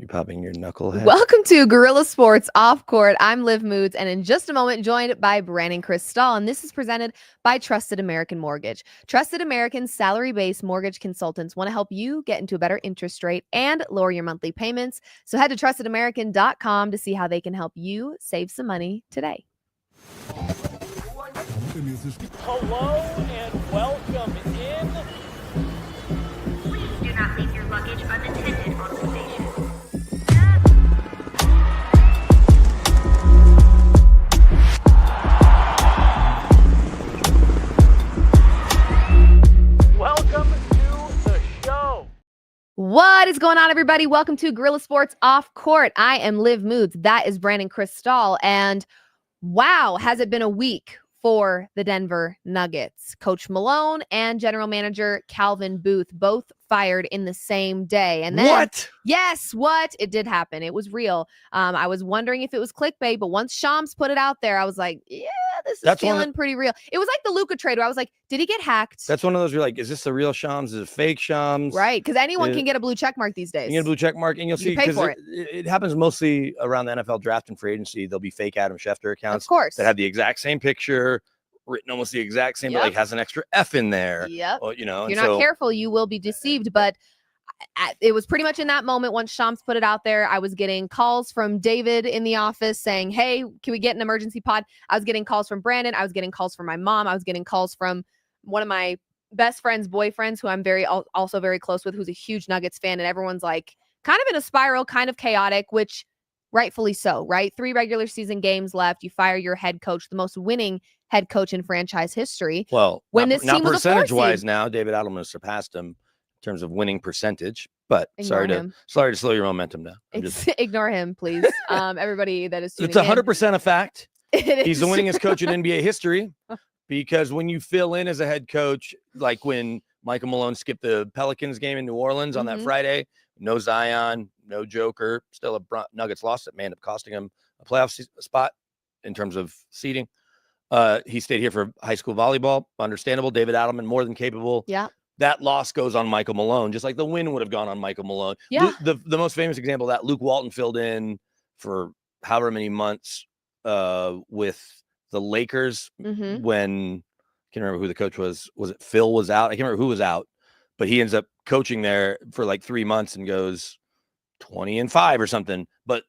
You popping your knucklehead? Welcome to Gorilla Sports Off Court. I'm Liv Moods, and in just a moment, joined by Brandon Cristal. And this is presented by Trusted American Mortgage. Trusted American salary-based mortgage consultants want to help you get into a better interest rate and lower your monthly payments. So head to trustedamerican.com to see how they can help you save some money today. Hello and welcome in. Please do not leave your luggage unattended on the station. Welcome to the show. What is going on, everybody? Welcome to Gorilla Sports Off Court. I am Liv Moods. That is Brandon Cristal. And wow, has it been a week for the Denver Nuggets. Coach Malone and general manager Calvin Booth both fired in the same day. And then, What? Yes, what? It did happen. It was real. I was wondering if it was clickbait, but once Shams put it out there, I was like, yeah, this is feeling pretty real. It was like the Luka trade where I was like, did he get hacked? That's one of those you're like, is this the real Shams? Is it fake Shams? Right, because anyone can get a blue check mark these days. You get a blue check mark, and you'll see pay because for it. it happens mostly around the NFL draft and free agency. There'll be fake Adam Schefter accounts Of course. that have the exact same picture, written almost the exact same, but like has an extra F in there. Yep. Well, you know, If you're not careful, you will be deceived. But it was pretty much in that moment once Shams put it out there. I was getting calls from David in the office saying, hey, can we get an emergency pod? I was getting calls from Brandon. I was getting calls from my mom. I was getting calls from one of my best friend's boyfriends who I'm also very close with, who's a huge Nuggets fan. And everyone's like kind of in a spiral, kind of chaotic, which rightfully so, right? 3 regular season games left. You fire your head coach, the most winning head coach in franchise history. Well, when this team was percentage-wise now, David Adelman has surpassed him in terms of winning percentage. But sorry to slow your momentum down. Ignore him, please. Everybody that is tuning it's 100% a fact. He's the winningest coach in NBA history because when you fill in as a head coach, like when Michael Malone skipped the Pelicans game in New Orleans on that Friday, no Zion, no Joker, still a Nuggets loss that may end up costing him a playoff spot in terms of seeding. He stayed here for high school volleyball. Understandable. David Adelman, more than capable. Yeah. That loss goes on Michael Malone, just like the win would have gone on Michael Malone. Yeah. The most famous example of that, Luke Walton filled in for however many months with the Lakers when I can't remember who the coach was. Was it Phil was out? I can't remember who was out, but he ends up coaching there for like 3 months and goes 20-5 or something. But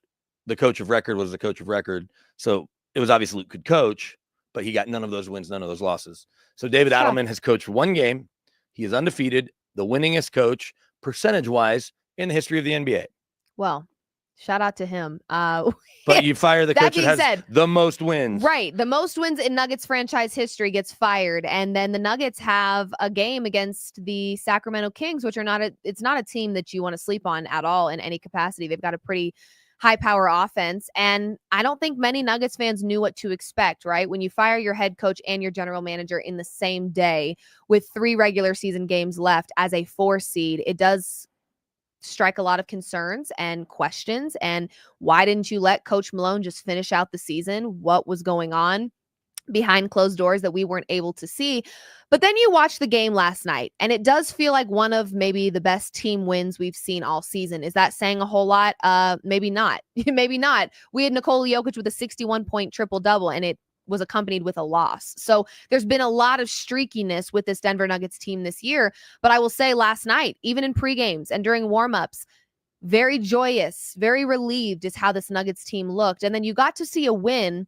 the coach of record was the coach of record. So it was obvious Luke could coach, but he got none of those wins, none of those losses. So David Adelman has coached 1 game. He is undefeated, the winningest coach percentage-wise in the history of the NBA. Well, shout out to him. But you fire the coach that has the most wins. Right. The most wins in Nuggets franchise history gets fired. And then the Nuggets have a game against the Sacramento Kings, which it's not a team that you want to sleep on at all in any capacity. They've got a pretty high power offense. And I don't think many Nuggets fans knew what to expect, right? When you fire your head coach and your general manager in the same day with 3 regular season games left as a 4 seed, it does strike a lot of concerns and questions. And why didn't you let Coach Malone just finish out the season? What was going on behind closed doors that we weren't able to see? But then you watch the game last night, and it does feel like one of maybe the best team wins we've seen all season. Is that saying a whole lot? Maybe not. Maybe not. We had Nikola Jokic with a 61-point triple-double, and it was accompanied with a loss. So there's been a lot of streakiness with this Denver Nuggets team this year. But I will say last night, even in pre-games and during warm-ups, very joyous, very relieved is how this Nuggets team looked. And then you got to see a win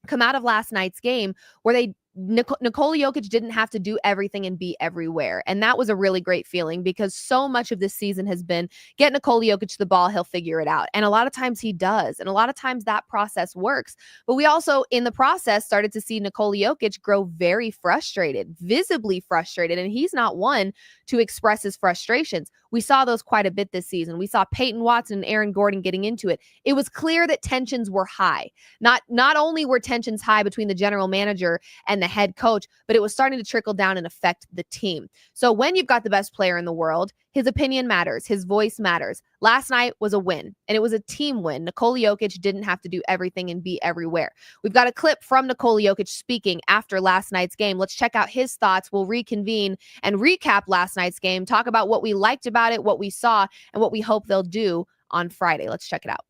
come out of last night's game where Nikola Jokic didn't have to do everything and be everywhere. And that was a really great feeling because so much of this season has been get Nikola Jokic the ball, he'll figure it out. And a lot of times he does. And a lot of times that process works. But we also, in the process, started to see Nikola Jokic grow very frustrated, visibly frustrated. And he's not one to express his frustrations. We saw those quite a bit this season. We saw Peyton Watson and Aaron Gordon getting into it. It was clear that tensions were high. Not only were tensions high between the general manager and the head coach, but it was starting to trickle down and affect the team. So when you've got the best player in the world, his opinion matters. His voice matters. Last night was a win, and it was a team win. Nikola Jokic didn't have to do everything and be everywhere. We've got a clip from Nikola Jokic speaking after last night's game. Let's check out his thoughts. We'll reconvene and recap last night's game, talk about what we liked about it, what we saw, and what we hope they'll do on Friday. Let's check it out.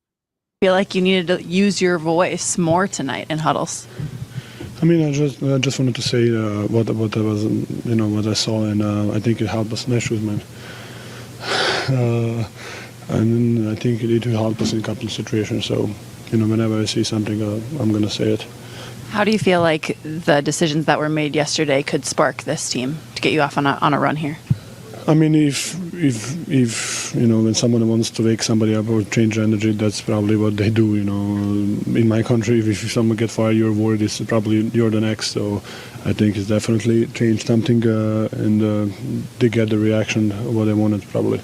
Feel like you needed to use your voice more tonight in huddles? I mean, I just wanted to say what I was, what I saw, and I think it helped us. Nice shoes, man. And I think it will help us in a couple of situations. So, whenever I see something, I'm gonna say it. How do you feel like the decisions that were made yesterday could spark this team to get you off on a run here? I mean, if when someone wants to wake somebody up or change energy, that's probably what they do. In my country, if someone gets fired, you're worried it's probably you're the next. So I think it's definitely changed something, and they get the reaction of what they wanted probably.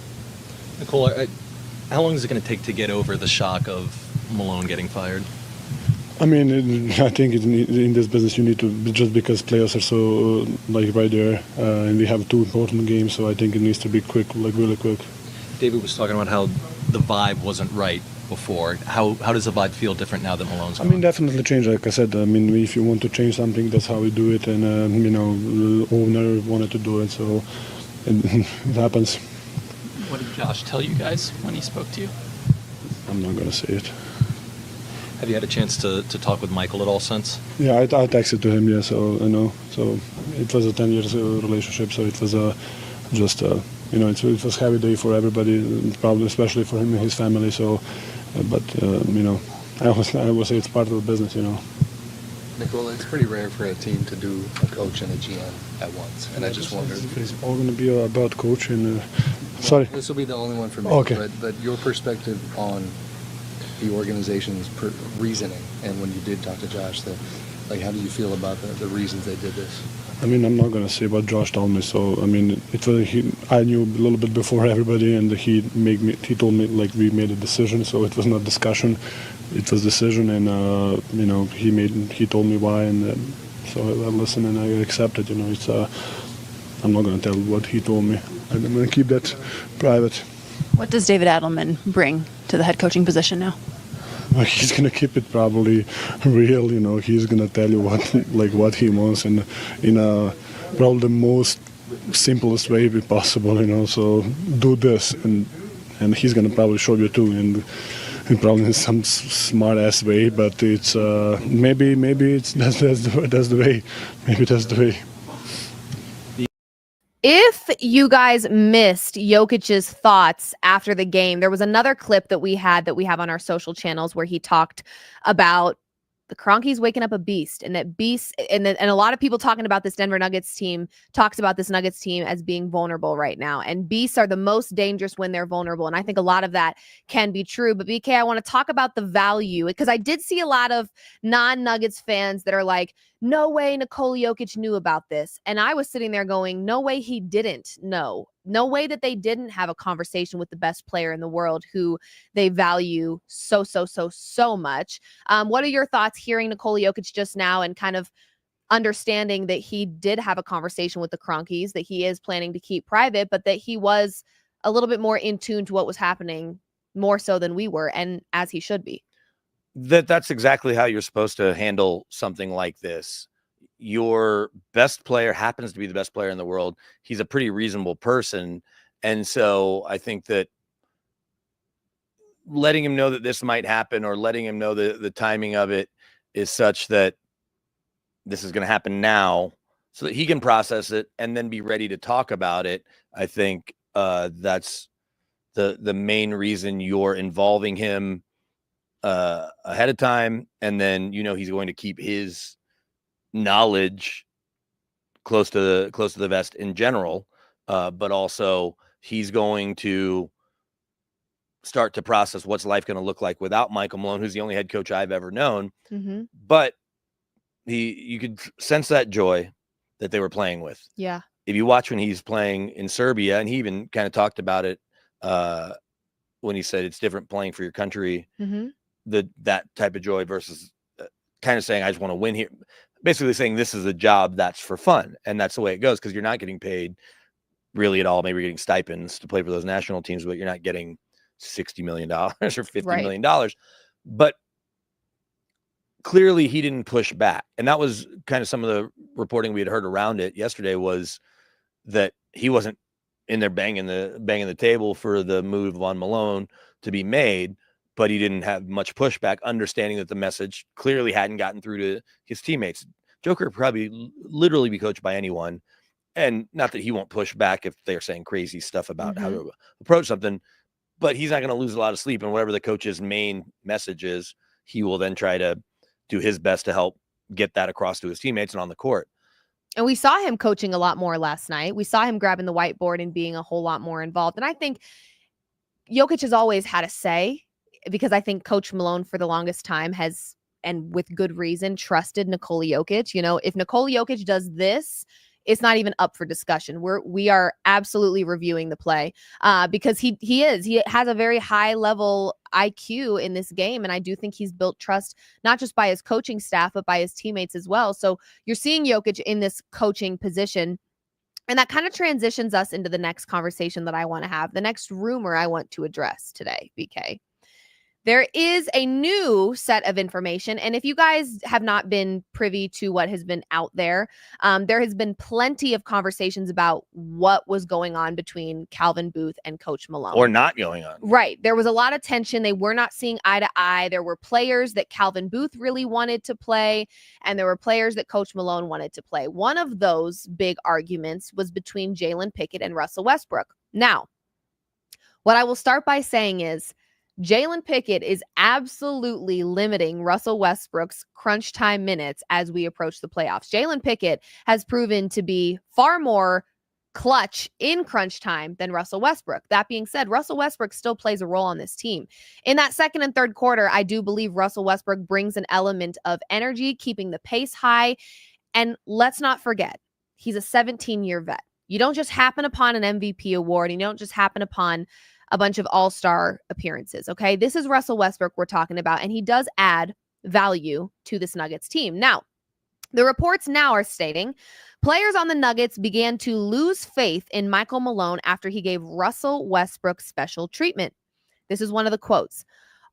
Nicole, how long is it going to take to get over the shock of Malone getting fired? I mean, I think in this business you need to, just because players are so right there, and we have 2 important games, so I think it needs to be quick, really quick. David was talking about how the vibe wasn't right before. How does the vibe feel different now that Malone's gone? I mean, definitely change. Like I said, I mean, if you want to change something, that's how we do it, and the owner wanted to do it, so it happens. What did Josh tell you guys when he spoke to you? I'm not gonna say it. Have you had a chance to talk with Michael at all since? Yeah, I texted to him, yeah, so I know. So it was a 10 years relationship, so it was just, it was a heavy day for everybody, probably especially for him and his family, so, but, I would say it's part of the business, Nicole, it's pretty rare for a team to do a coach and a GM at once, and I just wondered. It's all going to be about coach and, sorry. This will be the only one for me, okay. But your perspective on the organization's reasoning, and when you did talk to Josh, how do you feel about the reasons they did this? I mean, I'm not going to say what Josh told me. So, I mean, I knew a little bit before everybody, and he told me we made a decision. So it was not discussion, it was decision, and he told me why, and so I listened and I accepted. It's I'm not going to tell what he told me. I'm going to keep that private. What does David Adelman bring to the head coaching position now? He's gonna keep it probably real, He's gonna tell you what he wants, and in probably the most simplest way possible, So do this, and he's gonna probably show you too, and probably in some smart ass way. But it's maybe that's the way. Maybe that's the way. If you guys missed Jokic's thoughts after the game, there was another clip that we have on our social channels where he talked about the Kroenkes waking up a beast, and that beast, and a lot of people talking about this Denver Nuggets team talks about this Nuggets team as being vulnerable right now, and beasts are the most dangerous when they're vulnerable, and I think a lot of that can be true. But BK, I want to talk about the value, because I did see a lot of non-Nuggets fans that are like, no way Nikola Jokic knew about this, and I was sitting there going, no way he didn't know. No way that they didn't have a conversation with the best player in the world who they value so much. What are your thoughts hearing Nikola Jokic just now and kind of understanding that he did have a conversation with the Kroenkes that he is planning to keep private, but that he was a little bit more in tune to what was happening, more so than we were, and as he should be? That's exactly how you're supposed to handle something like this. Your best player happens to be the best player in the world. He's a pretty reasonable person. And so I think that letting him know that this might happen, or letting him know the timing of it is such that this is going to happen now, so that he can process it and then be ready to talk about it. I think that's the main reason you're involving him ahead of time. And then, he's going to keep his knowledge close to the vest in general, but also he's going to start to process what's life going to look like without Michael Malone, who's the only head coach I've ever known. Mm-hmm. But you could sense that joy that they were playing with. Yeah. If you watch when he's playing in Serbia, and he even kind of talked about it when he said it's different playing for your country, Mm-hmm. that type of joy versus kind of saying, I just want to win here. Basically saying this is a job that's for fun. And that's the way it goes, because you're not getting paid really at all. Maybe you're getting stipends to play for those national teams, but you're not getting $60 million or $50 million. But clearly he didn't push back. And that was kind of some of the reporting we had heard around it yesterday, was that he wasn't in there banging the table for the move on Malone to be made, but he didn't have much pushback, understanding that the message clearly hadn't gotten through to his teammates. Joker probably literally be coached by anyone, and not that he won't push back if they're saying crazy stuff about how to approach something, but he's not going to lose a lot of sleep. And whatever the coach's main message is, he will then try to do his best to help get that across to his teammates and on the court. And we saw him coaching a lot more last night. We saw him grabbing the whiteboard and being a whole lot more involved. And I think Jokic has always had a say, because I think Coach Malone for the longest time has, and with good reason, trusted Nikola Jokic. You know, if Nikola Jokic does this, it's not even up for discussion. We are absolutely reviewing the play because he has a very high level IQ in this game. And I do think he's built trust, not just by his coaching staff, but by his teammates as well. So you're seeing Jokic in this coaching position. And that kind of transitions us into the next conversation that I want to have, the next rumor I want to address today, BK. There is a new set of information. And if you guys have not been privy to what has been out there, there has been plenty of conversations about what was going on between Calvin Booth and Coach Malone. Or not going on. Right. There was a lot of tension. They were not seeing eye to eye. There were players that Calvin Booth really wanted to play, and there were players that Coach Malone wanted to play. One of those big arguments was between Jalen Pickett and Russell Westbrook. Now, what I will start by saying is, Jalen Pickett is absolutely limiting Russell Westbrook's crunch time minutes as we approach the playoffs. Jalen Pickett has proven to be far more clutch in crunch time than Russell Westbrook. That being said, Russell Westbrook still plays a role on this team. In that second and third quarter, I do believe Russell Westbrook brings an element of energy, keeping the pace high. And let's not forget, he's a 17-year vet. You don't just happen upon an MVP award, and you don't just happen upon a bunch of all-star appearances, okay? This is Russell Westbrook we're talking about, and he does add value to this Nuggets team. Now, the reports now are stating players on the Nuggets began to lose faith in Michael Malone after he gave Russell Westbrook special treatment. This is one of the quotes.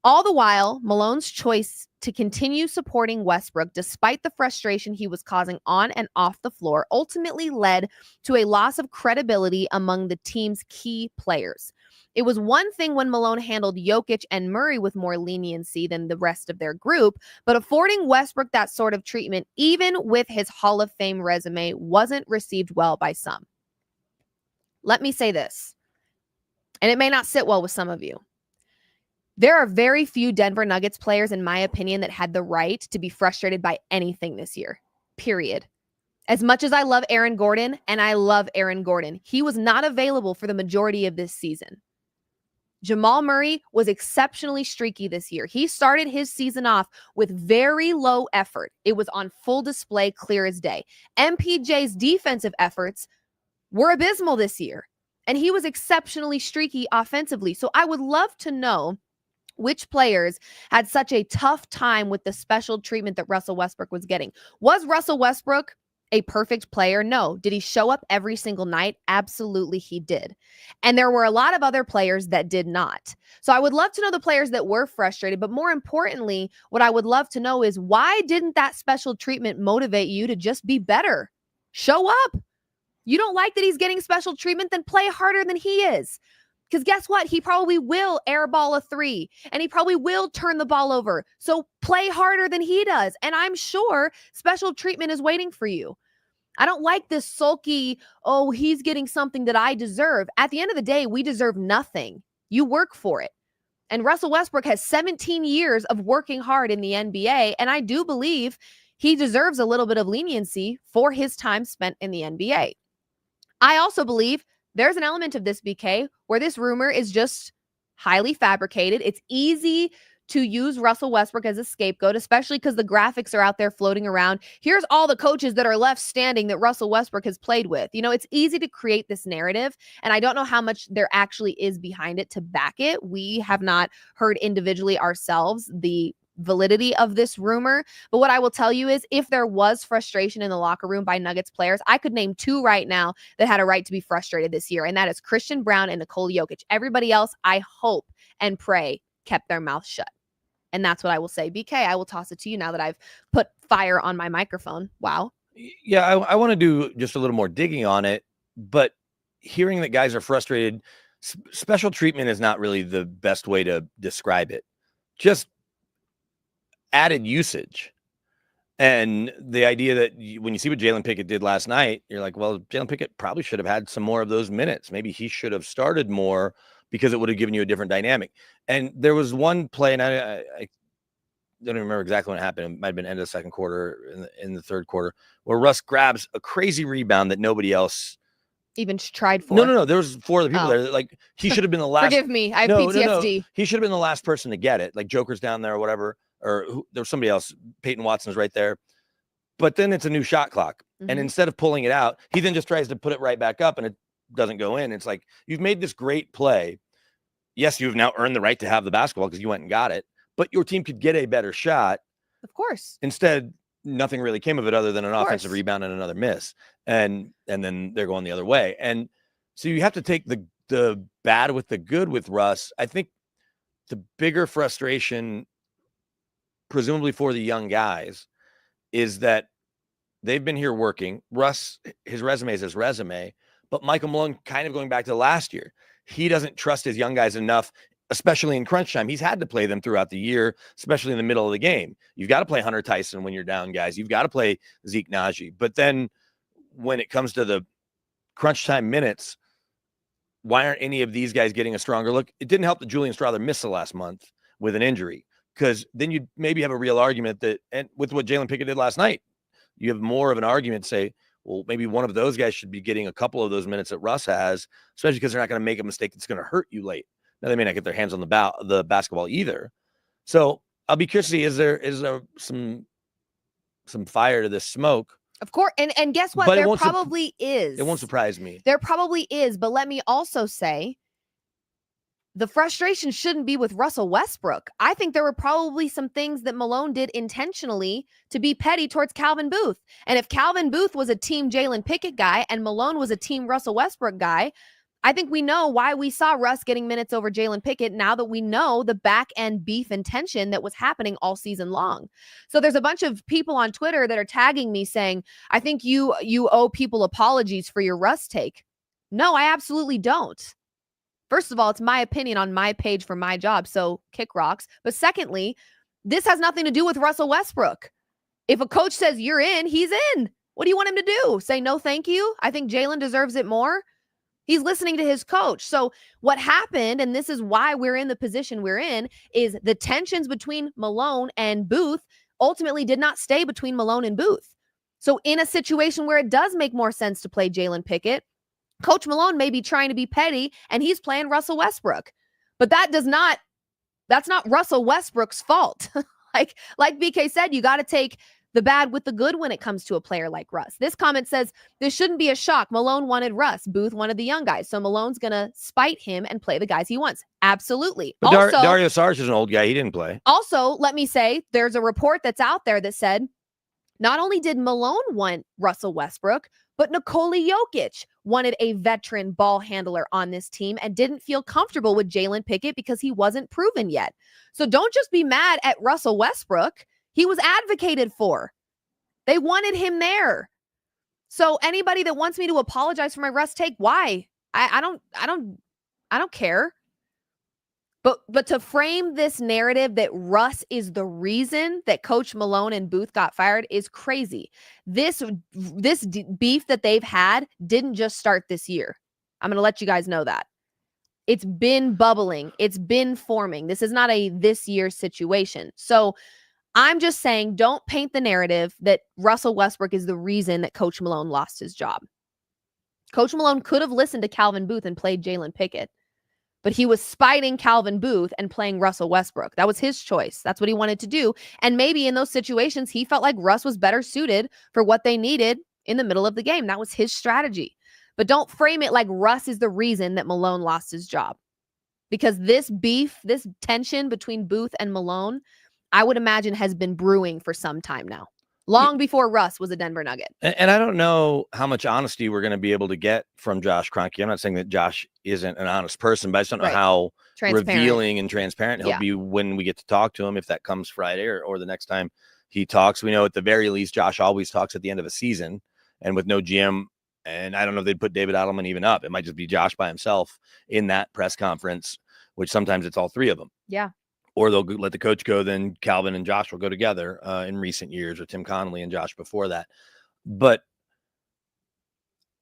All the while, Malone's choice to continue supporting Westbrook despite the frustration he was causing on and off the floor ultimately led to a loss of credibility among the team's key players. It was one thing when Malone handled Jokic and Murray with more leniency than the rest of their group, but affording Westbrook that sort of treatment, even with his Hall of Fame resume, wasn't received well by some. Let me say this, and it may not sit well with some of you. There are very few Denver Nuggets players, in my opinion, that had the right to be frustrated by anything this year, period. As much as I love Aaron Gordon, and I love Aaron Gordon, he was not available for the majority of this season. Jamal Murray was exceptionally streaky this year. He started his season off with very low effort. It was on full display, clear as day. MPJ's defensive efforts were abysmal this year, and he was exceptionally streaky offensively. So I would love to know which players had such a tough time with the special treatment that Russell Westbrook was getting. Was Russell Westbrook a perfect player? No. Did he show up every single night? Absolutely, he did. And there were a lot of other players that did not. So I would love to know the players that were frustrated, but more importantly, what I would love to know is, why didn't that special treatment motivate you to just be better? Show up. You don't like that he's getting special treatment? Then play harder than he is. Because guess what? He probably will airball a three, and he probably will turn the ball over. So play harder than he does. And I'm sure special treatment is waiting for you. I don't like this sulky, oh, he's getting something that I deserve. At the end of the day, we deserve nothing. You work for it. And Russell Westbrook has 17 years of working hard in the NBA, and I do believe he deserves a little bit of leniency for his time spent in the NBA. I also believe there's an element of this, BK, where this rumor is just highly fabricated. It's easy to use Russell Westbrook as a scapegoat, especially because the graphics are out there floating around. Here's all the coaches that are left standing that Russell Westbrook has played with. You know, it's easy to create this narrative, and I don't know how much there actually is behind it to back it. We have not heard individually ourselves the validity of this rumor. But what I will tell you is, if there was frustration in the locker room by Nuggets players, I could name two right now that had a right to be frustrated this year, and that is Christian Brown and Nikola Jokic. Everybody else, I hope and pray, kept their mouth shut. And that's what I will say. BK, I will toss it to you now that I've put fire on my microphone. Wow. Yeah, I want to do just a little more digging on it, but hearing that guys are frustrated, special treatment is not really the best way to describe it. Just added usage. And the idea that when you see what Jalen Pickett did last night, you're like, well, Jalen Pickett probably should have had some more of those minutes. Maybe he should have started more because it would have given you a different dynamic. And there was one play, and I don't even remember exactly when it happened. It might have been end of the second quarter, in the third quarter, where Russ grabs a crazy rebound that nobody else even tried for. No. There was 4 other people there. Like, he should have been the last. Forgive me. I have PTSD. No. He should have been the last person to get it. Like, Joker's down there or whatever. Or there was somebody else. Peyton Watson's right there. But then it's a new shot clock. Mm-hmm. And instead of pulling it out, he then just tries to put it right back up and it doesn't go in. It's like, you've made this great play. Yes, you've now earned the right to have the basketball because you went and got it. But your team could get a better shot. Of course. Instead, nothing really came of it other than an offensive rebound and another miss. And then they're going the other way. And so you have to take the bad with the good with Russ. I think the bigger frustration, presumably for the young guys, is that they've been here working. Russ, his resume is his resume, but Michael Malone, kind of going back to last year, he doesn't trust his young guys enough, especially in crunch time. He's had to play them throughout the year, especially in the middle of the game. You've got to play Hunter Tyson when you're down, guys. You've got to play Zeke Naji. But then when it comes to the crunch time minutes, why aren't any of these guys getting a stronger look? It didn't help that Julian Strawther missed the last month with an injury, because then you'd maybe have a real argument that, and with what Jalen Pickett did last night, you have more of an argument to say, well, maybe one of those guys should be getting a couple of those minutes that Russ has, especially because they're not going to make a mistake that's going to hurt you late. Now, they may not get their hands on the basketball either. So I'll be curious to see, is there some fire to this smoke? Of course. And guess what? But there probably is. It won't surprise me. There probably is. But let me also say, the frustration shouldn't be with Russell Westbrook. I think there were probably some things that Malone did intentionally to be petty towards Calvin Booth. And if Calvin Booth was a team Jalen Pickett guy and Malone was a team Russell Westbrook guy, I think we know why we saw Russ getting minutes over Jalen Pickett now that we know the back end beef and tension that was happening all season long. So there's a bunch of people on Twitter that are tagging me saying, I think you owe people apologies for your Russ take. No, I absolutely don't. First of all, it's my opinion on my page for my job, so kick rocks. But secondly, this has nothing to do with Russell Westbrook. If a coach says you're in, he's in. What do you want him to do? Say no thank you? I think Jalen deserves it more. He's listening to his coach. So what happened, and this is why we're in the position we're in, is the tensions between Malone and Booth ultimately did not stay between Malone and Booth. So in a situation where it does make more sense to play Jalen Pickett, Coach Malone may be trying to be petty and he's playing Russell Westbrook. But that's not Russell Westbrook's fault. like BK said, you got to take the bad with the good when it comes to a player like Russ. This comment says, this shouldn't be a shock. Malone wanted Russ. Booth wanted the young guys. So Malone's going to spite him and play the guys he wants. Absolutely. But also, Dario Saric is an old guy. He didn't play. Also, let me say, there's a report that's out there that said, not only did Malone want Russell Westbrook, but Nikola Jokic wanted a veteran ball handler on this team and didn't feel comfortable with Jalen Pickett because he wasn't proven yet. So don't just be mad at Russell Westbrook. He was advocated for. They wanted him there. So anybody that wants me to apologize for my Russ take, why? I don't care. But to frame this narrative that Russ is the reason that Coach Malone and Booth got fired is crazy. This beef that they've had didn't just start this year. I'm going to let you guys know that. It's been bubbling. It's been forming. This is not a this year situation. So I'm just saying, don't paint the narrative that Russell Westbrook is the reason that Coach Malone lost his job. Coach Malone could have listened to Calvin Booth and played Jalen Pickett. But he was spiting Calvin Booth and playing Russell Westbrook. That was his choice. That's what he wanted to do. And maybe in those situations, he felt like Russ was better suited for what they needed in the middle of the game. That was his strategy. But don't frame it like Russ is the reason that Malone lost his job. Because this beef, this tension between Booth and Malone, I would imagine has been brewing for some time now. Long before Russ was a Denver Nugget. And I don't know how much honesty we're going to be able to get from Josh Kroenke. I'm not saying that Josh isn't an honest person, but I just don't know how revealing and transparent he'll be when we get to talk to him, if that comes Friday or the next time he talks. We know at the very least, Josh always talks at the end of a season. And with no GM And I don't know if they'd put David Adelman even up. It might just be Josh by himself in that press conference, which sometimes it's all three of them. Yeah. Or they'll let the coach go, then Calvin and Josh will go together in recent years, or Tim Connolly and Josh before that. But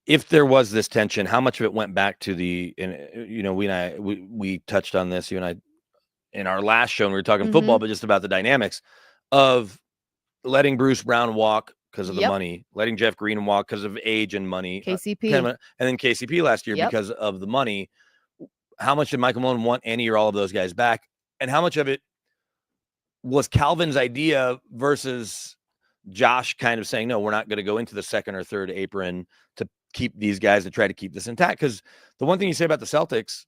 if there was this tension, how much of it went back to we touched on this, you and I, in our last show, and we were talking football, but just about the dynamics of letting Bruce Brown walk because of the money, letting Jeff Green walk because of age and money, KCP, and then KCP last year because of the money. How much did Michael Malone want any or all of those guys back? And how much of it was Calvin's idea versus Josh kind of saying, no, we're not going to go into the second or third apron to keep these guys, to try to keep this intact? Because the one thing you say about the Celtics,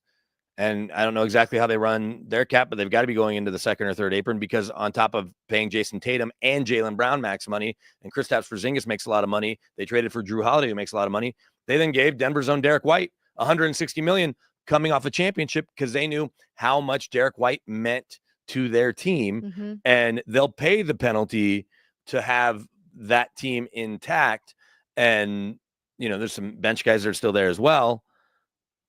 and I don't know exactly how they run their cap, but they've got to be going into the second or third apron, because on top of paying Jason Tatum and Jaylen Brown max money, and Kristaps Porzingis makes a lot of money, they traded for Drew Holiday, who makes a lot of money. They then gave Denver's own Derek White $160 million coming off a championship, because they knew how much Derek White meant to their team, and they'll pay the penalty to have that team intact. And, there's some bench guys that are still there as well.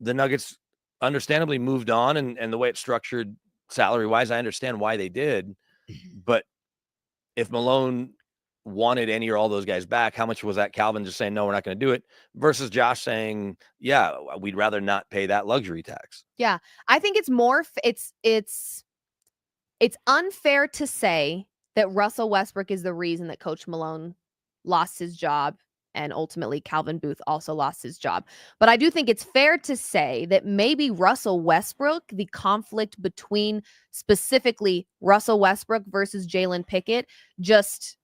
The Nuggets understandably moved on, and the way it's structured salary wise, I understand why they did. But if Malone wanted any or all those guys back, how much was that Calvin just saying, no, we're not going to do it, versus Josh saying, yeah, we'd rather not pay that luxury tax? Yeah. I think it's more, it's unfair to say that Russell Westbrook is the reason that Coach Malone lost his job, and ultimately Calvin Booth also lost his job. But I do think it's fair to say that maybe Russell Westbrook, the conflict between specifically Russell Westbrook versus Jalen Pickett, just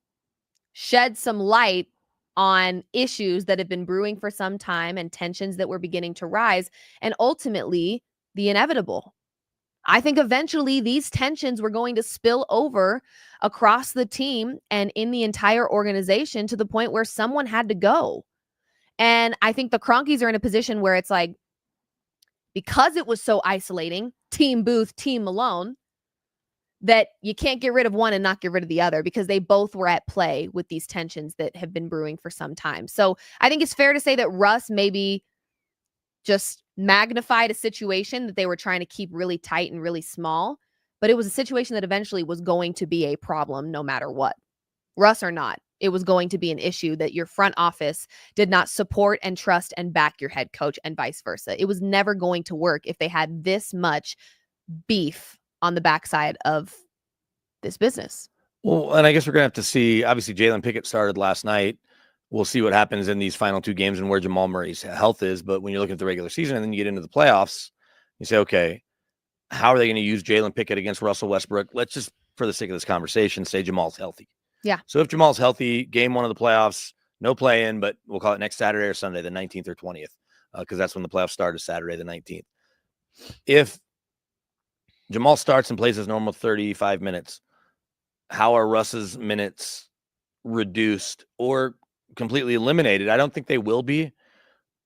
shed some light on issues that have been brewing for some time and tensions that were beginning to rise, and ultimately the inevitable. I think eventually these tensions were going to spill over across the team and in the entire organization, to the point where someone had to go. And I think the Cronkies are in a position where it's like, because it was so isolating, Team Booth, Team Malone, that you can't get rid of one and not get rid of the other, because they both were at play with these tensions that have been brewing for some time. So I think it's fair to say that Russ maybe just magnified a situation that they were trying to keep really tight and really small, but it was a situation that eventually was going to be a problem no matter what. Russ or not, it was going to be an issue that your front office did not support and trust and back your head coach, and vice versa. It was never going to work if they had this much beef on the backside of this business. Well, and I guess we're going to have to see. Obviously, Jalen Pickett started last night. We'll see what happens in these final two games and where Jamal Murray's health is. But when you're looking at the regular season and then you get into the playoffs, you say, okay, how are they going to use Jalen Pickett against Russell Westbrook? Let's just, for the sake of this conversation, say Jamal's healthy. Yeah. So if Jamal's healthy, game one of the playoffs, no play-in, but we'll call it next Saturday or Sunday, the 19th or 20th, because that's when the playoffs start, is Saturday the 19th. If Jamal starts and plays his normal 35 minutes, how are Russ's minutes reduced or completely eliminated? I don't think they will be,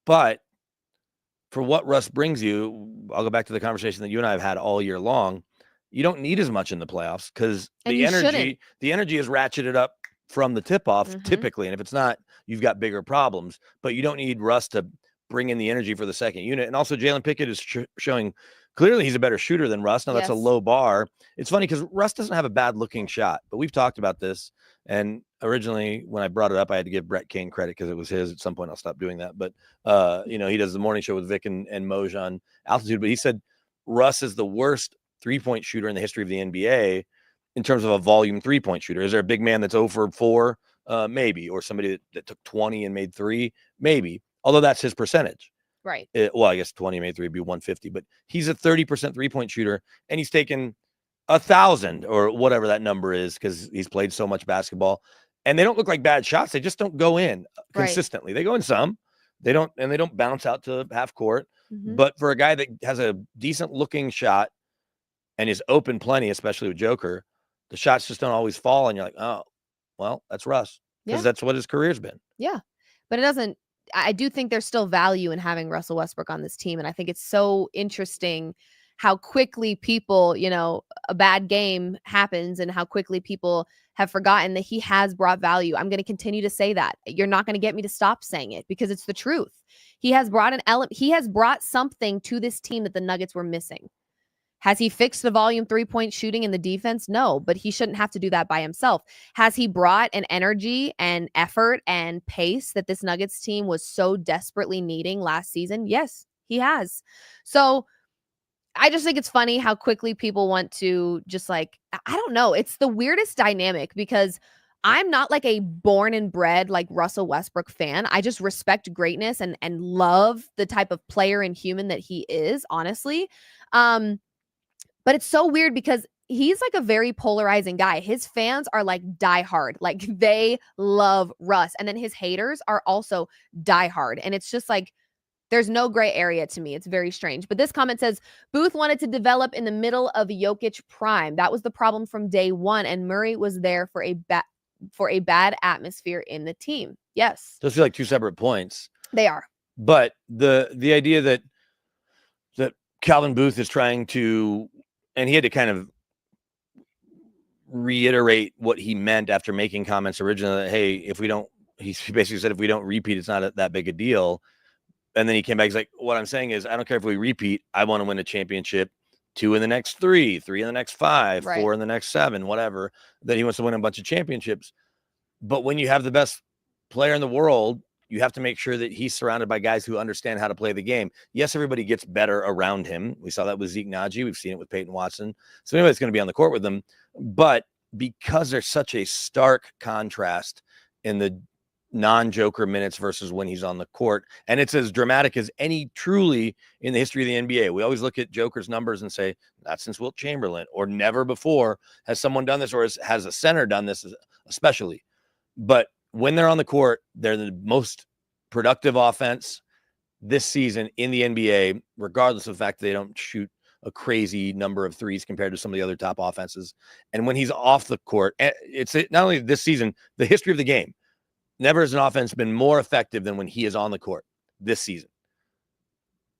but for what Russ brings you, I'll go back to the conversation that you and I have had all year long. You don't need as much in the playoffs, because the energy is ratcheted up from the tip-off typically, and if it's not, you've got bigger problems. But you don't need Russ to bring in the energy for the second unit. And also, Jalen Pickett is showing clearly he's a better shooter than Russ. Now, that's a low bar. It's funny because Russ doesn't have a bad-looking shot, but we've talked about this. And originally, when I brought it up, I had to give Brett Kane credit because it was his. At some point, I'll stop doing that. But, he does the morning show with Vic and Moj on Altitude. But he said Russ is the worst three-point shooter in the history of the NBA in terms of a volume three-point shooter. Is there a big man that's 0 for 4? Maybe. Or somebody that took 20 and made 3? Maybe. Although that's his percentage. Right. I guess 20 made 3 would be 150. But he's a 30% three-point shooter, and he's taken 1,000 or whatever that number is, because he's played so much basketball. And they don't look like bad shots. They just don't go in consistently. Right. They go in some. They don't bounce out to half court. But for a guy that has a decent-looking shot and is open plenty, especially with Joker, the shots just don't always fall. And you're like, oh, well, that's Russ. Because that's what his career's been. Yeah. But it doesn't, I do think there's still value in having Russell Westbrook on this team. And I think it's so interesting how quickly people, a bad game happens and how quickly people have forgotten that he has brought value. I'm going to continue to say that. You're not going to get me to stop saying it because it's the truth. He has brought he has brought something to this team that the Nuggets were missing. Has he fixed the volume 3-point shooting in the defense? No, but he shouldn't have to do that by himself. Has he brought an energy and effort and pace that this Nuggets team was so desperately needing last season? Yes, he has. So I just think it's funny how quickly people want to just I don't know. It's the weirdest dynamic because I'm not like a born and bred like Russell Westbrook fan. I just respect greatness and love the type of player and human that he is, honestly. But it's so weird because he's like a very polarizing guy. His fans are like diehard. Like they love Russ. And then his haters are also diehard. And it's just like, there's no gray area to me. It's very strange. But this comment says, Booth wanted to develop in the middle of Jokic prime. That was the problem from day one. And Murray was there for a bad atmosphere in the team. Yes. Those feel like two separate points. They are. But the idea that Calvin Booth is trying to, and he had to kind of reiterate what he meant after making comments originally that, hey, he basically said, if we don't repeat, it's not that big a deal. And then he came back. He's like, what I'm saying is, I don't care if we repeat. I want to win a championship, 2 in the next 3 in the next 5, right. 4 in the next 7, whatever. That he wants to win a bunch of championships. But when you have the best player in the world, you have to make sure that he's surrounded by guys who understand how to play the game. Yes, everybody gets better around him. We saw that with Zeke Naji. We've seen it with Peyton Watson. So anybody's going to be on the court with them. But because there's such a stark contrast in the non-Joker minutes versus when he's on the court, and it's as dramatic as any truly in the history of the NBA. We always look at Joker's numbers and say, not since Wilt Chamberlain, or never before has someone done this, or has a center done this especially. But when they're on the court, they're the most productive offense this season in the NBA, regardless of the fact that they don't shoot a crazy number of threes compared to some of the other top offenses. And when he's off the court, it's not only this season, the history of the game. Never has an offense been more effective than when he is on the court this season.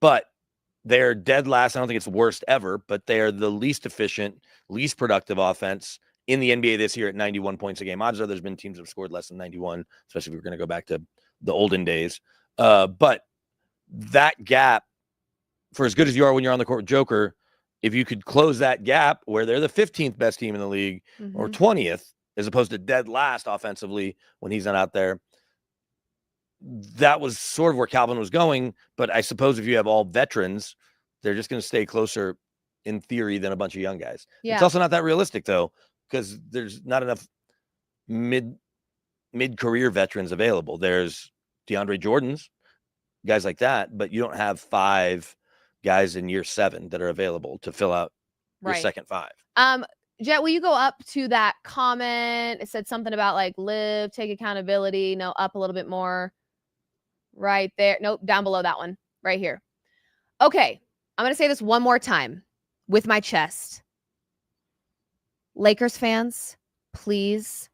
But they're dead last. I don't think it's the worst ever, but they are the least efficient, least productive offense in the NBA this year at 91 points a game. Odds are there's been teams that have scored less than 91, especially if we're going to go back to the olden days. But that gap, for as good as you are when you're on the court with Joker, if you could close that gap where they're the 15th best team in the league or 20th, as opposed to dead last offensively when he's not out there, that was sort of where Calvin was going. But I suppose if you have all veterans, they're just going to stay closer in theory than a bunch of young guys. Yeah. It's also not that realistic, though, because there's not enough mid-career veterans available. There's DeAndre Jordan's, guys like that, but you don't have 5 guys in year 7 that are available to fill out your second 5. Jet, will you go up to that comment? It said something about like live, take accountability. No, up a little bit more. Right there. Nope, down below that one. Right here. Okay, I'm going to say this one more time with my chest. Lakers fans, please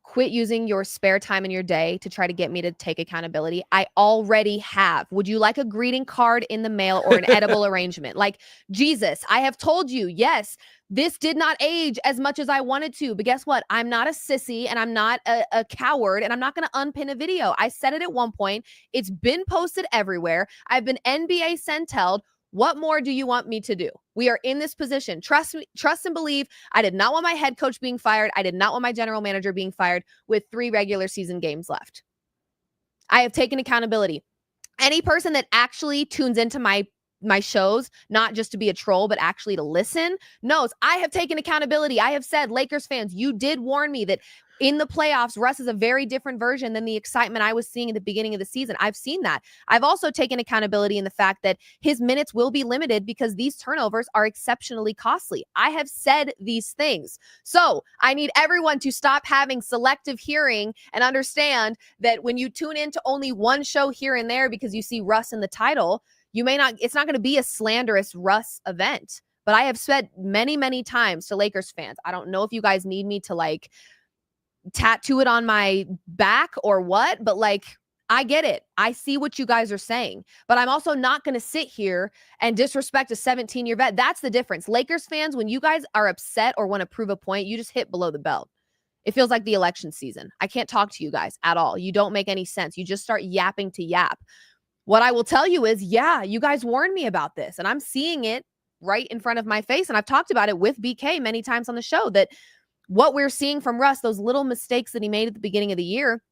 quit using your spare time in your day to try to get me to take accountability. I already have. Would you like a greeting card in the mail or an edible arrangement? Like, Jesus, I have told you, yes, this did not age as much as I wanted to. But guess what? I'm not a sissy and I'm not a coward, and I'm not going to unpin a video. I said it at one point. It's been posted everywhere. I've been NBA senteled. What more do you want me to do? We are in this position. Trust me, trust and believe. I did not want my head coach being fired. I did not want my general manager being fired with 3 regular season games left. I have taken accountability. Any person that actually tunes into my shows, not just to be a troll, but actually to listen, knows I have taken accountability. I have said, Lakers fans, you did warn me that in the playoffs, Russ is a very different version than the excitement I was seeing at the beginning of the season. I've seen that. I've also taken accountability in the fact that his minutes will be limited because these turnovers are exceptionally costly. I have said these things. So I need everyone to stop having selective hearing and understand that when you tune into only one show here and there because you see Russ in the title, it's not going to be a slanderous Russ event. But I have said many, many times to Lakers fans, I don't know if you guys need me to like tattoo it on my back or what, but like, I get it. I see what you guys are saying, but I'm also not going to sit here and disrespect a 17-year vet. That's the difference. Lakers fans, when you guys are upset or want to prove a point, you just hit below the belt. It feels like the election season. I can't talk to you guys at all. You don't make any sense. You just start yapping to yap. What I will tell you is, yeah, you guys warned me about this, and I'm seeing it right in front of my face. And I've talked about it with BK many times on the show, that what we're seeing from Russ, those little mistakes that he made at the beginning of the year,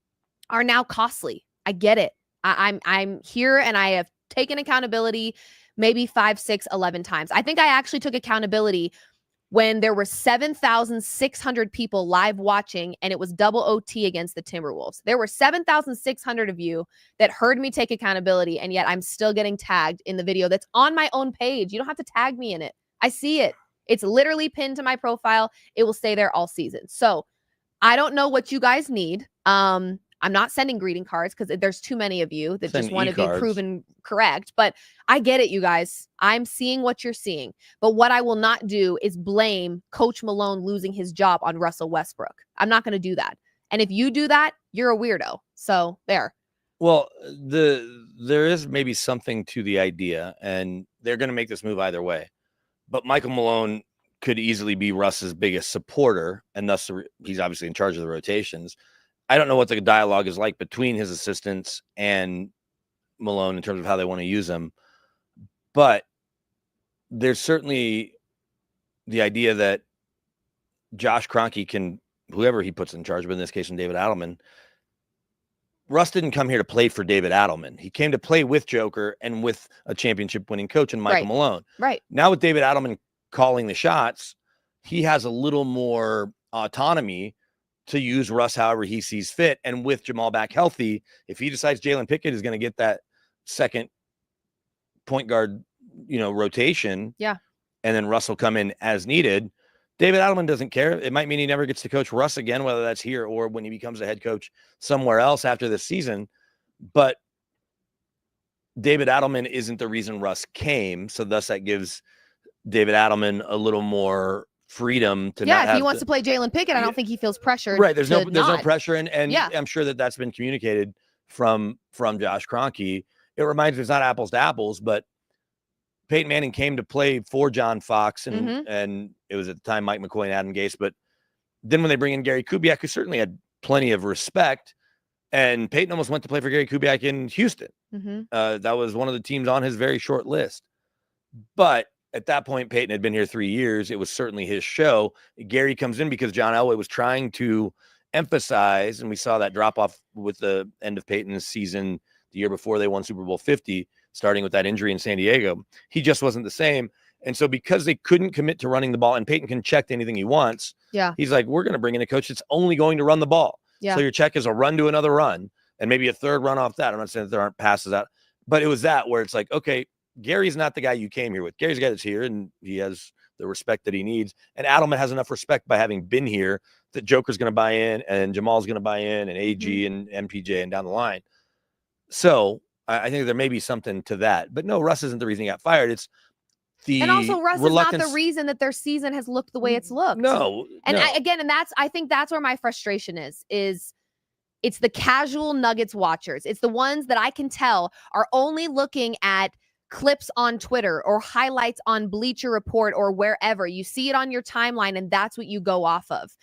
are now costly. I get it. I'm here, and I have taken accountability maybe 5, 6, 11 times. I think I actually took accountability when there were 7,600 people live watching, and it was double OT against the Timberwolves. There were 7,600 of you that heard me take accountability, and yet I'm still getting tagged in the video that's on my own page. You don't have to tag me in it. I see it. It's literally pinned to my profile. It will stay there all season. So I don't know what you guys need. I'm not sending greeting cards because there's too many of you that just want to be proven correct. But I get it, you guys. I'm seeing what you're seeing. But what I will not do is blame Coach Malone losing his job on Russell Westbrook. I'm not going to do that. And if you do that, you're a weirdo. So there. Well, there is maybe something to the idea, and they're going to make this move either way. But Michael Malone could easily be Russ's biggest supporter, and thus he's obviously in charge of the rotations. I don't know what the dialogue is like between his assistants and Malone in terms of how they want to use him, but there's certainly the idea that Josh Kroenke can, whoever he puts in charge, but in this case, David Adelman. Russ didn't come here to play for David Adelman. He came to play with Joker and with a championship-winning coach in Michael Malone. Right. Now with David Adelman calling the shots, he has a little more autonomy to use Russ however he sees fit. And with Jamal back healthy, if he decides Jalen Pickett is going to get that second point guard, rotation, yeah, and then Russ will come in as needed, David Adelman doesn't care. It might mean he never gets to coach Russ again, whether that's here or when he becomes a head coach somewhere else after this season. But David Adelman isn't the reason Russ came, so thus that gives David Adelman a little more freedom to if he wants to play Jalen Pickett, I don't think he feels pressured. Right. There's no pressure. And yeah. I'm sure that's been communicated from Josh Kroenke. It reminds me, it's not apples to apples, but Peyton Manning came to play for John Fox and it was at the time Mike McCoy and Adam Gase. But then when they bring in Gary Kubiak, who certainly had plenty of respect, and Peyton almost went to play for Gary Kubiak in Houston. That was one of the teams on his very short list. But at that point, Peyton had been here 3 years. It was certainly his show. Gary comes in because John Elway was trying to emphasize, and we saw that drop off with the end of Peyton's season the year before they won Super Bowl 50, starting with that injury in San Diego. He just wasn't the same. And so because they couldn't commit to running the ball, and Peyton can check to anything he wants, he's like, we're going to bring in a coach that's only going to run the ball. So your check is a run to another run and maybe a third run off that. I'm not saying that there aren't passes out, but it was that where it's like, okay, Gary's not the guy you came here with. Gary's the guy that's here, and he has the respect that he needs. And Adelman has enough respect by having been here that Joker's going to buy in, and Jamal's going to buy in, and AG and MPJ and down the line. So I think there may be something to that. But no, Russ isn't the reason he got fired. It's and also Russ is not the reason that their season has looked the way it's looked. No. And I think that's where my frustration is it's the casual Nuggets watchers. It's the ones that I can tell are only looking at clips on Twitter or highlights on Bleacher Report or wherever. You see it on your timeline, and that's what you go off of.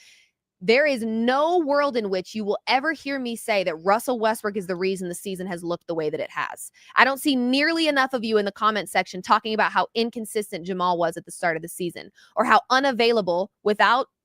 There is no world in which you will ever hear me say that Russell Westbrook is the reason the season has looked the way that it has. I don't see nearly enough of you in the comment section talking about how inconsistent Jamal was at the start of the season, or how unavailable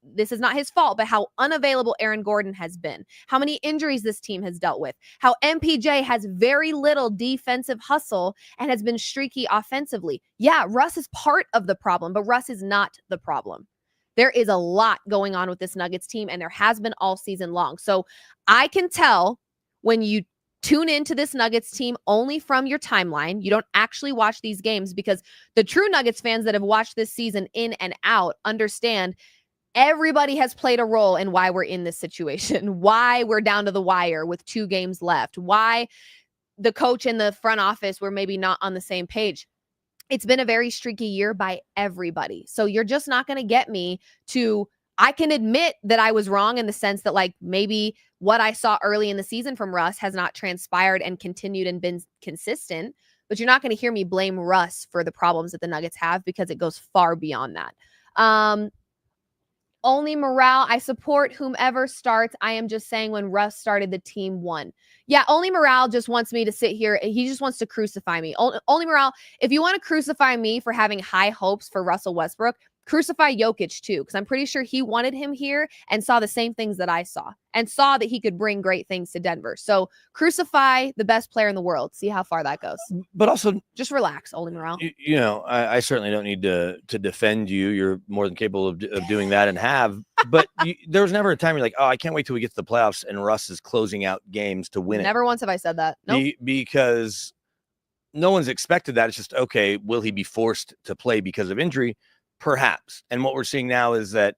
this is not his fault, but how unavailable Aaron Gordon has been, how many injuries this team has dealt with, how MPJ has very little defensive hustle and has been streaky offensively. Yeah, Russ is part of the problem, but Russ is not the problem. There is a lot going on with this Nuggets team, and there has been all season long. So I can tell when you tune into this Nuggets team only from your timeline, you don't actually watch these games, because the true Nuggets fans that have watched this season in and out understand everybody has played a role in why we're in this situation, why we're down to the wire with 2 games left, why the coach and the front office were maybe not on the same page. It's been a very streaky year by everybody. So you're just not going to get me to, I can admit that I was wrong in the sense that, like, maybe what I saw early in the season from Russ has not transpired and continued and been consistent. But you're not going to hear me blame Russ for the problems that the Nuggets have, because it goes far beyond that. Only morale. I support whomever starts. I am just saying when Russ started, the team won. Yeah, only morale just wants me to sit here. He just wants to crucify me. Only morale. If you want to crucify me for having high hopes for Russell Westbrook, crucify Jokic too, because I'm pretty sure he wanted him here and saw the same things that I saw and saw that he could bring great things to Denver. So crucify the best player in the world. See how far that goes. But also, just relax, only morale. You know, I certainly don't need to defend you. You're more than capable of doing that and have. But there was never a time you're like, oh, I can't wait till we get to the playoffs and Russ is closing out games to win it. Never once have I said that. No, nope. Because no one's expected that. It's just, okay, will he be forced to play because of injury? Perhaps. And what we're seeing now is that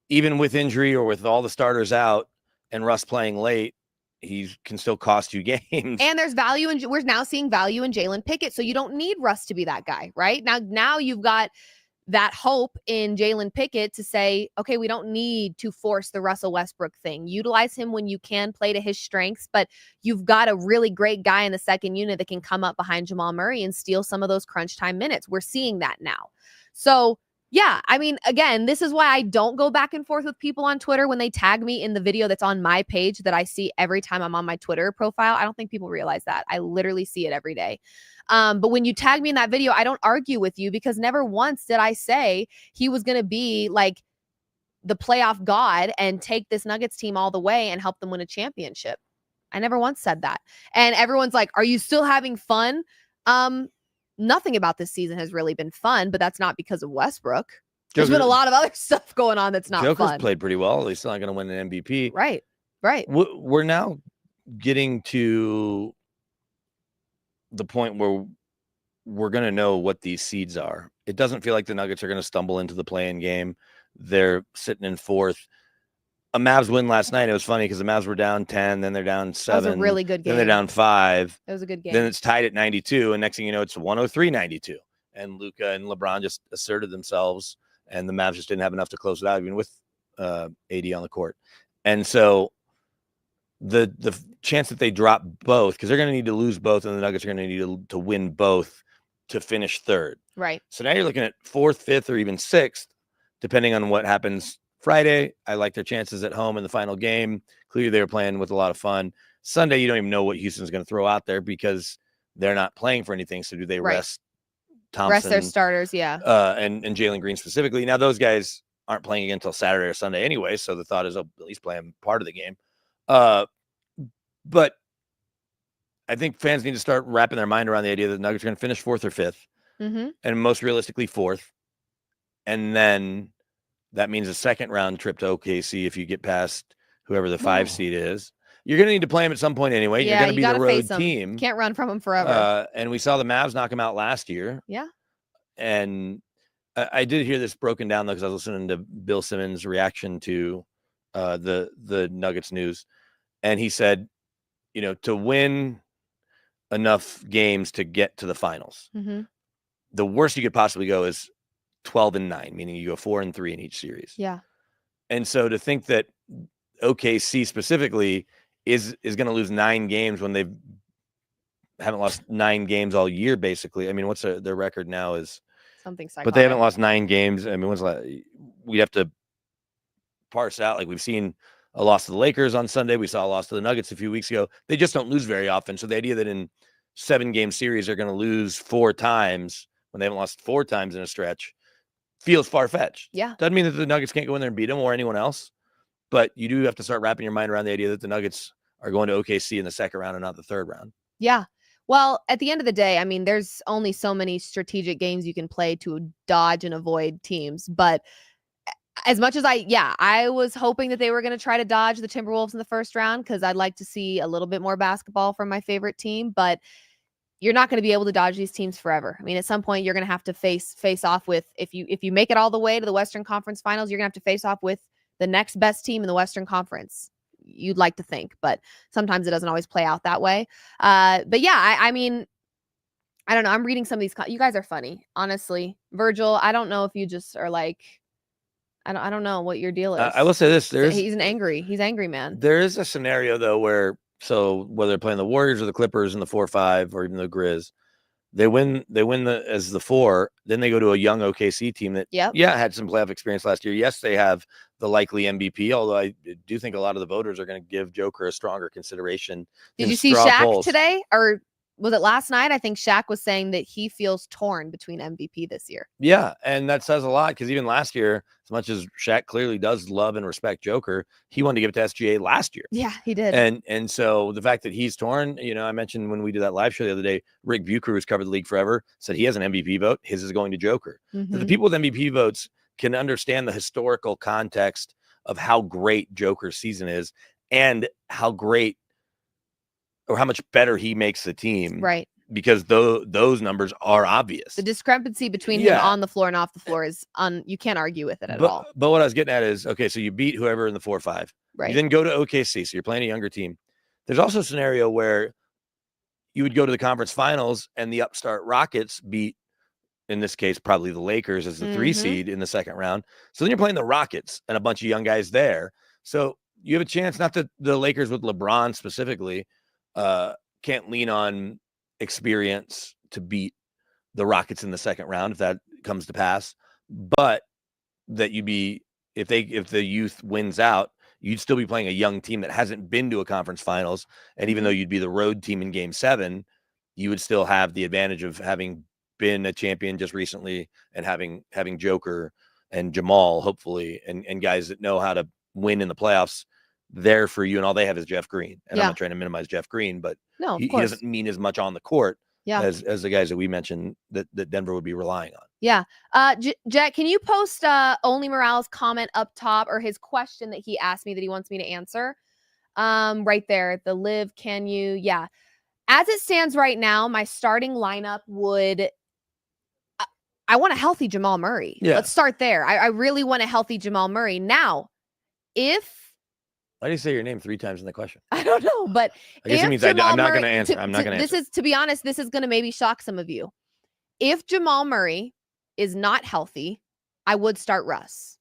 even with injury or with all the starters out and Russ playing late, he can still cost you games. And there's value in, we're now seeing value in Jalen Pickett. So you don't need Russ to be that guy, right? Now you've got that hope in Jalen Pickett to say, okay, we don't need to force the Russell Westbrook thing. Utilize him when you can, play to his strengths, but you've got a really great guy in the second unit that can come up behind Jamal Murray and steal some of those crunch time minutes. We're seeing that now. So yeah, I mean, again, this is why I don't go back and forth with people on Twitter when they tag me in the video that's on my page that I see every time I'm on my Twitter profile. I don't think people realize that. I literally see it every day. But when you tag me in that video, I don't argue with you, because never once did I say he was going to be like the playoff god and take this Nuggets team all the way and help them win a championship. I never once said that. And everyone's like, are you still having fun? Nothing about this season has really been fun, but that's not because of Westbrook. There's been a lot of other stuff going on that's not fun. Joker's played pretty well. He's still not going to win an MVP. Right. We're now getting to the point where we're going to know what these seeds are. It doesn't feel like the Nuggets are going to stumble into the play-in game. They're sitting in fourth. A Mavs win last night. It was funny because the Mavs were down 10, then they're down 7. That was a really good game. Then they're down 5. It was a good game. Then it's tied at 92, and next thing you know, it's 103-92. And Luka and LeBron just asserted themselves, and the Mavs just didn't have enough to close it out, even with AD on the court. And so the chance that they drop both, because they're going to need to lose both, and the Nuggets are going to need to win both to finish third. Right. So now you're looking at 4th, 5th, or even 6th, depending on what happens Friday. I like their chances at home in the final game. Clearly, they were playing with a lot of fun. Sunday, you don't even know what Houston's going to throw out there because they're not playing for anything. So do they rest Thompson? Rest their starters, yeah. And Jalen Green specifically. Now, those guys aren't playing again until Saturday or Sunday anyway, so the thought is at least play them part of the game. But I think fans need to start wrapping their mind around the idea that the Nuggets are going to finish 4th or 5th, and most realistically 4th. And then that means a second round trip to OKC if you get past whoever the 5 seed is. You're going to need to play them at some point anyway. Yeah, you're going to be the road team. Can't run from them forever. And we saw the Mavs knock them out last year. Yeah. And I did hear this broken down, though, because I was listening to Bill Simmons' reaction to the Nuggets news. And he said, you know, to win enough games to get to the finals, the worst you could possibly go is 12-9, meaning you go 4-3 in each series. Yeah. And so to think that OKC specifically is going to lose 9 games when they haven't lost 9 games all year, basically. I mean, what's their record now is something psychotic. But they haven't lost 9 games. I mean, we'd have to parse out. Like, we've seen a loss to the Lakers on Sunday. We saw a loss to the Nuggets a few weeks ago. They just don't lose very often. So the idea that in 7-game series they're going to lose 4 times when they haven't lost 4 times in a stretch feels far-fetched. Yeah. Doesn't mean that the Nuggets can't go in there and beat them or anyone else, but you do have to start wrapping your mind around the idea that the Nuggets are going to OKC in the second round and not the third round. Yeah. Well, at the end of the day, I mean, there's only so many strategic games you can play to dodge and avoid teams. But as much as I was hoping that they were going to try to dodge the Timberwolves in the first round, because I'd like to see a little bit more basketball from my favorite team. But you're not going to be able to dodge these teams forever. I mean, at some point, you're going to have to face off with, if you make it all the way to the Western Conference Finals, you're going to have to face off with the next best team in the Western Conference. You'd like to think, but sometimes it doesn't always play out that way. But yeah, I mean, I don't know. I'm reading some of these. You guys are funny, honestly. Virgil, I don't know if you just are like I don't know what your deal is. I will say this: he's angry man. There is a scenario though where whether they're playing the Warriors or the Clippers in the 4-5 or even the Grizz, they win as the 4. Then they go to a young OKC team that had some playoff experience last year. Yes, they have the likely MVP, although I do think a lot of the voters are going to give Joker a stronger consideration. Did you see Shaq today, or was it last night? I think Shaq was saying that he feels torn between MVP this year. Yeah, and that says a lot because even last year, as much as Shaq clearly does love and respect Joker, he wanted to give it to SGA last year. Yeah, he did. And so the fact that he's torn, I mentioned when we did that live show the other day, Rick Bucher, who's covered the league forever, said he has an MVP vote. His is going to Joker. Mm-hmm. The people with MVP votes can understand the historical context of how great Joker's season is and how great or how much better he makes the team. Right. Because those numbers are obvious. The discrepancy between him on the floor and off the floor is you can't argue with it at all. But what I was getting at is, okay, so you beat whoever in the 4-5. Right. You then go to OKC, so you're playing a younger team. There's also a scenario where you would go to the conference finals and the upstart Rockets beat, in this case, probably the Lakers as the 3 seed in the second round. So then you're playing the Rockets and a bunch of young guys there. So you have a chance, not that the Lakers with LeBron specifically can't lean on experience to beat the Rockets in the second round if that comes to pass, but that if the youth wins out, you'd still be playing a young team that hasn't been to a conference finals, and even though you'd be the road team in Game 7, you would still have the advantage of having been a champion just recently and having Joker and Jamal hopefully and guys that know how to win in the playoffs there for you, and all they have is Jeff Green. And I'm not trying to minimize Jeff Green, but he doesn't mean as much on the court as the guys that we mentioned that Denver would be relying on. Yeah. Jet, can you post Only Morales' comment up top, or his question that he asked me that he wants me to answer? Right there, the live, can you? Yeah. As it stands right now, my starting lineup would, I want a healthy Jamal Murray. Yeah. Let's start there. I really want a healthy Jamal Murray. Now, why do you say your name 3 times in the question? I don't know, but I guess it means I'm not going to answer. I'm not going to answer. To be honest, this is going to maybe shock some of you. If Jamal Murray is not healthy, I would start Russ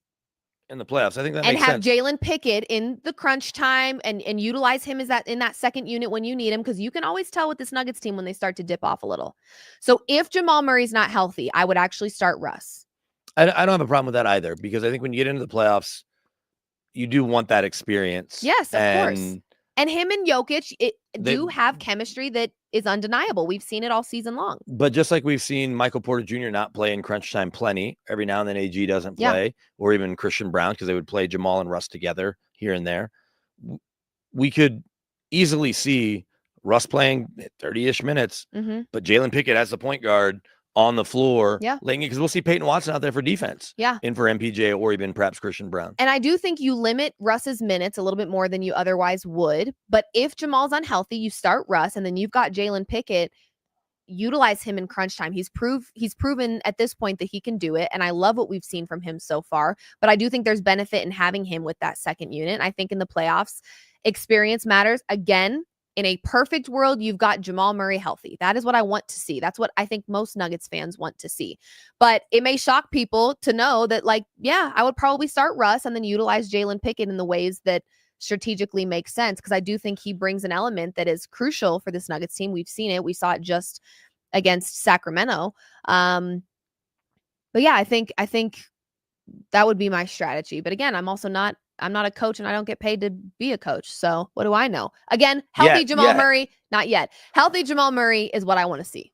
in the playoffs. I think that makes sense. And have Jalen Pickett in the crunch time and utilize him in that second unit when you need him, because you can always tell with this Nuggets team when they start to dip off a little. So if Jamal Murray's not healthy, I would actually start Russ. I don't have a problem with that either, because I think when you get into the playoffs, you do want that experience. Yes, of course. And him and Jokic do have chemistry that is undeniable. We've seen it all season long. But just like we've seen Michael Porter Jr. not play in crunch time plenty, every now and then AG doesn't play, or even Christian Brown, because they would play Jamal and Russ together here and there. We could easily see Russ playing 30-ish minutes, but Jalen Pickett as the point guard on the floor, laying it, because we'll see Peyton Watson out there for defense, in for MPJ or even perhaps Christian Brown. And I do think you limit Russ's minutes a little bit more than you otherwise would. But if Jamal's unhealthy, you start Russ, and then you've got Jalen Pickett. Utilize him in crunch time. He's proven at this point that he can do it, and I love what we've seen from him so far. But I do think there's benefit in having him with that second unit. I think in the playoffs, experience matters. Again, in a perfect world, you've got Jamal Murray healthy. That is what I want to see. That's what I think most Nuggets fans want to see. But it may shock people to know that, I would probably start Russ and then utilize Jalen Pickett in the ways that strategically make sense, because I do think he brings an element that is crucial for this Nuggets team. We've seen it. We saw it just against Sacramento. But yeah, I think that would be my strategy. But again, I'm not a coach, and I don't get paid to be a coach. So what do I know? Again, healthy Jamal Murray, not yet. Healthy Jamal Murray is what I want to see.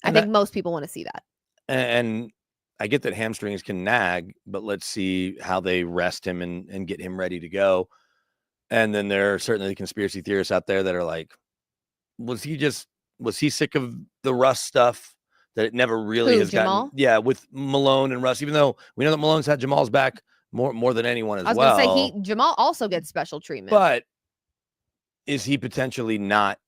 I think most people want to see that. And I get that hamstrings can nag, but let's see how they rest him and get him ready to go. And then there are certainly conspiracy theorists out there that are like, was he sick of the Russ stuff? That it never really has Jamal? gotten. With Malone and Russ, even though we know that Malone's had Jamal's back more than anyone as well. I was going to say Jamal also gets special treatment. But is he potentially not?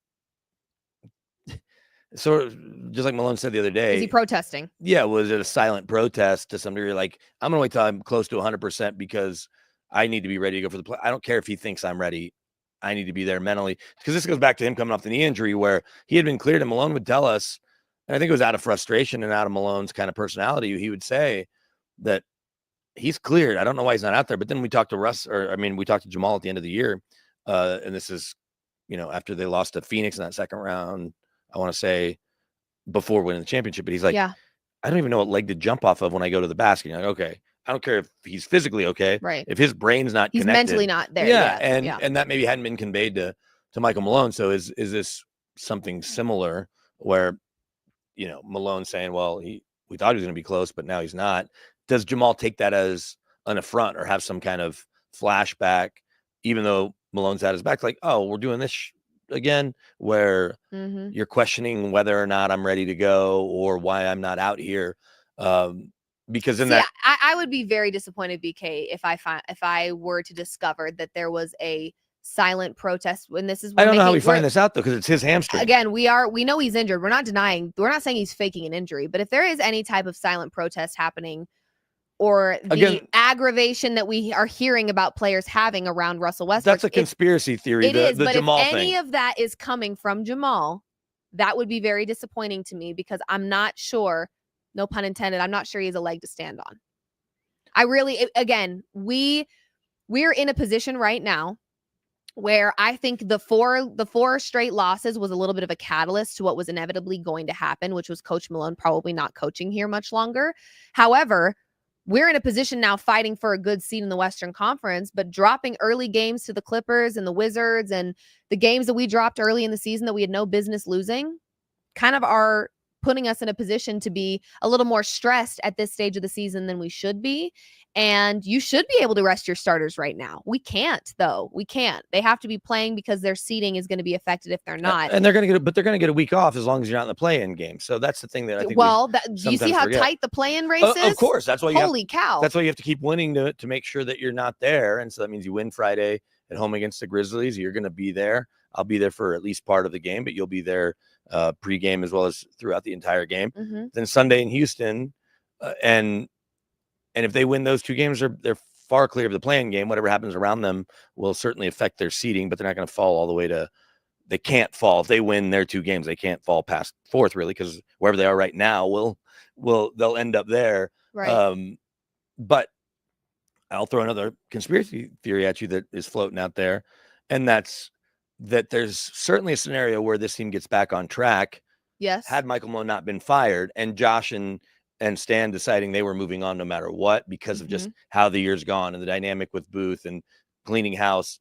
Sort of just like Malone said the other day. Is he protesting? Yeah, was it a silent protest to some degree? Like, I'm going to wait till I'm close to 100% because I need to be ready to go for the play. I don't care if he thinks I'm ready. I need to be there mentally, because this goes back to him coming off the knee injury where he had been cleared, and Malone would tell us, and I think it was out of frustration and out of Malone's kind of personality, he would say that he's cleared. I don't know why he's not out there. But then we talked to we talked to Jamal at the end of the year. And this is, after they lost to Phoenix in that second round, I want to say before winning the championship. But he's like, Yeah. I don't even know what leg to jump off of when I go to the basket. You're like, okay, I don't care if he's physically okay. Right. If his brain's not He's connected, mentally not there. Yeah. Yet. And that maybe hadn't been conveyed to Michael Malone. So is this something similar where, Malone saying, well, we thought he was going to be close, but now he's not. Does Jamal take that as an affront or have some kind of flashback, even though Malone's at his back, like, oh, we're doing this again, where you're questioning whether or not I'm ready to go or why I'm not out here. Because I would be very disappointed, BK, if I were to discover that there was a silent protest when this is. I don't know how we find this out though, because it's his hamstring. Again, we know he's injured. We're not saying he's faking an injury, but if there is any type of silent protest happening, or the aggravation that we are hearing about players having around Russell Westbrook, that's a conspiracy theory. It is, but Jamal if any of that is coming from Jamal, that would be very disappointing to me, because I'm not sure. No pun intended. I'm not sure he has a leg to stand on. We're in a position right now where I think the four straight losses was a little bit of a catalyst to what was inevitably going to happen, which was Coach Malone probably not coaching here much longer. However, we're in a position now fighting for a good seat in the Western Conference, but dropping early games to the Clippers and the Wizards and the games that we dropped early in the season that we had no business losing kind of are putting us in a position to be a little more stressed at this stage of the season than we should be. And you should be able to rest your starters right now. We can't, though. We can't. They have to be playing because their seeding is going to be affected if they're not. And they're going to get a week off as long as you're not in the play-in game. So that's the thing that I think. Do you see how tight the play-in race is? Of course, that's why. Holy cow! That's why you have to keep winning to make sure that you're not there. And so that means you win Friday at home against the Grizzlies. You're going to be there. I'll be there for at least part of the game, but you'll be there pre-game as well as throughout the entire game. Then Sunday in Houston, and if they win those two games, they're far clear of the play-in game. Whatever happens around them will certainly affect their seeding, but they're not going to fall all the way to. They can't fall if they win their two games. They can't fall past fourth really, because wherever they are right now they'll end up there. Right. But I'll throw another conspiracy theory at you that is floating out there, and that's that there's certainly a scenario where this team gets back on track. Yes. Had Michael Malone not been fired, and Josh and Stan deciding they were moving on no matter what because of just how the year's gone and the dynamic with Booth and cleaning house,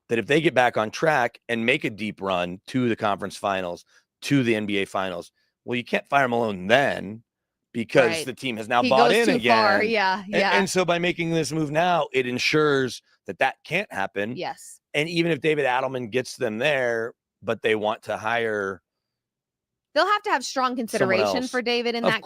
that if they get back on track and make a deep run to the conference finals, to the NBA finals, well, you can't fire Malone then because the team has now bought in again. Far. Yeah. And so by making this move now, it ensures that can't happen. Yes. And even if David Adelman gets them there, but they want to hire, they'll have to have strong consideration for David in that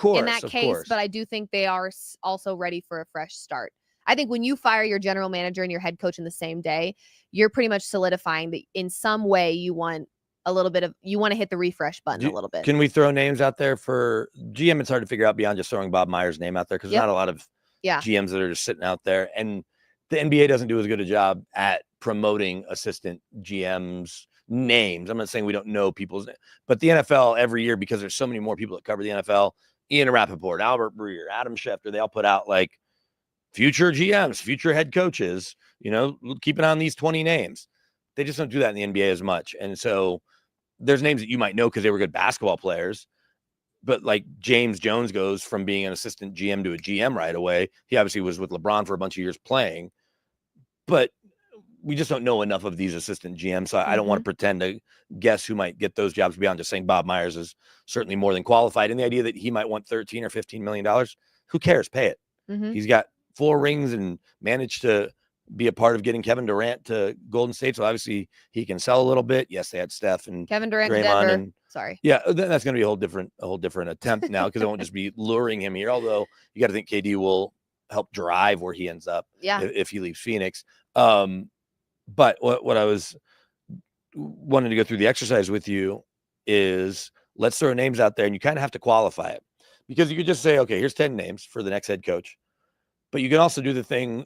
case. But I do think they are also ready for a fresh start. I think when you fire your general manager and your head coach in the same day, you're pretty much solidifying that in some way you want to hit the refresh button a little bit. Can we throw names out there for GM? It's hard to figure out beyond just throwing Bob Myers' name out there, because there's not a lot of GMs that are just sitting out there. And the NBA doesn't do as good a job at promoting assistant GMs' names. I'm not saying we don't know people's names, but the NFL every year, because there's so many more people that cover the NFL, Ian Rappaport, Albert Breer, Adam Schefter, they all put out like future GMs, future head coaches, keep an eye on these 20 names. They just don't do that in the NBA as much. And so there's names that you might know because they were good basketball players, but like James Jones goes from being an assistant GM to a GM right away. He obviously was with LeBron for a bunch of years playing, but we just don't know enough of these assistant GMs. So I don't want to pretend to guess who might get those jobs beyond just saying Bob Myers is certainly more than qualified. And the idea that he might want $13 or $15 million, who cares? Pay it. He's got 4 rings and managed to be a part of getting Kevin Durant to Golden State. So obviously he can sell a little bit. Yes, they had Steph and Kevin Durant, Draymond, and sorry. Yeah, that's going to be a whole different attempt now, because it won't just be luring him here. Although you got to think KD will help drive where he ends up if he leaves Phoenix. But what I was wanting to go through the exercise with you is, let's throw names out there, and you kind of have to qualify it, because you could just say, okay, here's 10 names for the next head coach. But you can also do the thing.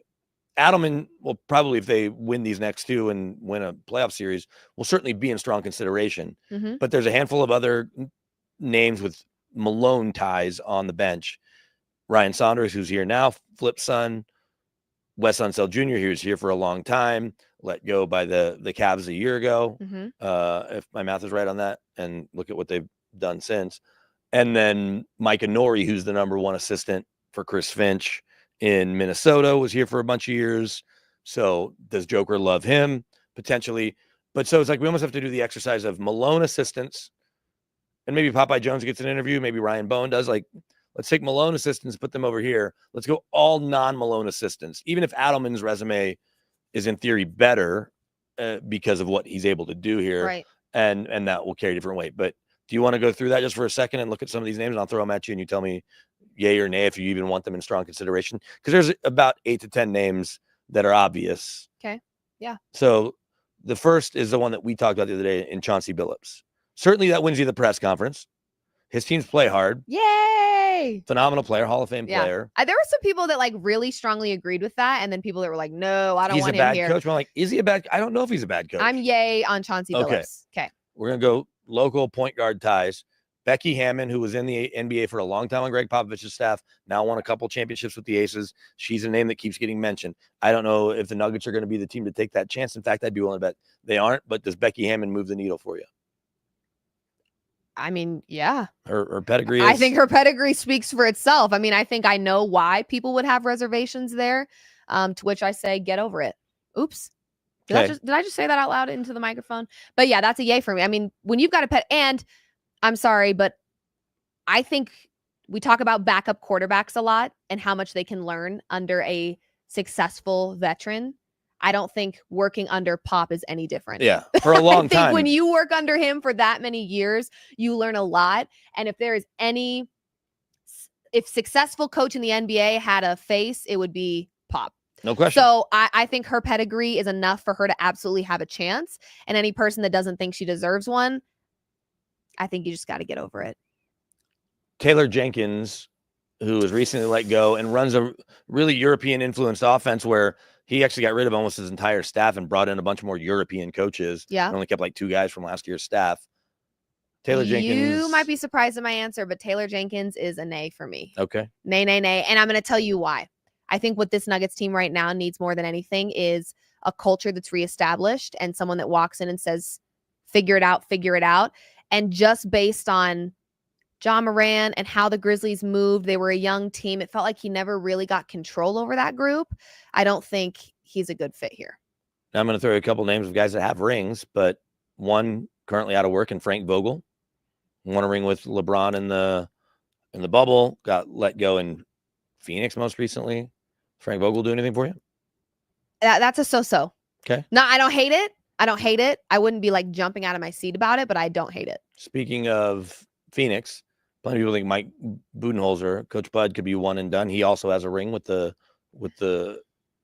Adelman will probably, if they win these next 2 and win a playoff series, will certainly be in strong consideration. But there's a handful of other names with Malone ties on the bench. Ryan Saunders, who's here now, Flip's son, Wes Unseld Jr., he was here for a long time, let go by the Cavs a year ago, if my math is right on that, and look at what they've done since. And then Micah Nori, who's the number one assistant for Chris Finch in Minnesota, was here for a bunch of years. So does Joker love him? Potentially. But so it's like we almost have to do the exercise of Malone assistants, and maybe Popeye Jones gets an interview. Maybe Ryan Bowen does. Like, let's take Malone assistants, put them over here. Let's go all non-Malone assistants, even if Adelman's resume is in theory better because of what he's able to do here. Right. And that will carry different weight. But do you want to go through that just for a second and look at some of these names? And I'll throw them at you, and you tell me yay or nay if you even want them in strong consideration. Because there's about 8 to 10 names that are obvious. Okay. Yeah. So the first is the one that we talked about the other day in Chauncey Billups. Certainly that wins you the press conference. His teams play hard. Yay. Phenomenal player, Hall of Fame player. There were some people that like really strongly agreed with that. And then people that were like, no, I don't want him here. He's a bad coach. I'm like, is he a bad? I don't know if he's a bad coach. I'm yay on Chauncey Billups. Okay. We're going to go local point guard ties. Becky Hammond, who was in the NBA for a long time on Greg Popovich's staff, now won a couple championships with the Aces. She's a name that keeps getting mentioned. I don't know if the Nuggets are going to be the team to take that chance. In fact, I'd be willing to bet they aren't. But does Becky Hammond move the needle for you? I mean, yeah. Her pedigree I think her pedigree speaks for itself. I mean, I think I know why people would have reservations there, to which I say, get over it. Oops. Did I just say that out loud into the microphone? But yeah, that's a yay for me. I mean, when you've got a pet, and I'm sorry, but I think we talk about backup quarterbacks a lot and how much they can learn under a successful veteran. I don't think working under Pop is any different. Yeah, for a long time. I think when you work under him for that many years, you learn a lot. And if there is if successful coach in the NBA had a face, it would be Pop. No question. So I think her pedigree is enough for her to absolutely have a chance. And any person that doesn't think she deserves one, I think you just got to get over it. Taylor Jenkins, who was recently let go and runs a really European influenced offense where he actually got rid of almost his entire staff and brought in a bunch more European coaches. Yeah. And only kept like 2 guys from last year's staff. Taylor Jenkins. You might be surprised at my answer, but Taylor Jenkins is a nay for me. Okay. Nay. And I'm going to tell you why. I think what this Nuggets team right now needs more than anything is a culture that's reestablished and someone that walks in and says, figure it out. And just based on John Moran and how the Grizzlies moved, they were a young team. It felt like he never really got control over that group. I don't think he's a good fit here. Now I'm going to throw you a couple names of guys that have rings, but one currently out of work, and Frank Vogel won a ring with LeBron in the bubble, got let go in Phoenix most recently. Frank Vogel do anything for you? That's a so-so. Okay. No, I don't hate it. I wouldn't be like jumping out of my seat about it, but I don't hate it. Speaking of Phoenix, plenty of people think Mike Budenholzer, Coach Bud, could be one and done. He also has a ring with the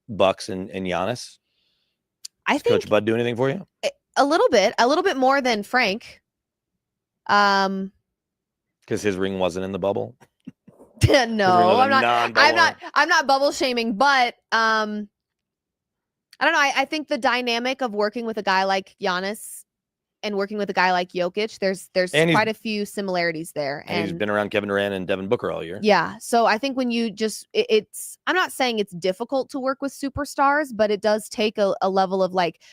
Bucks and Giannis. I Does think Coach Bud do anything for you? a little bit more than Frank. Because his ring wasn't in the bubble. No, I'm not bubble shaming, but I don't know. I think the dynamic of working with a guy like Giannis and working with a guy like Jokic, there's quite a few similarities there. And he's been around Kevin Durant and Devin Booker all year. Yeah. So I think when you just, I'm not saying it's difficult to work with superstars, but it does take a level of like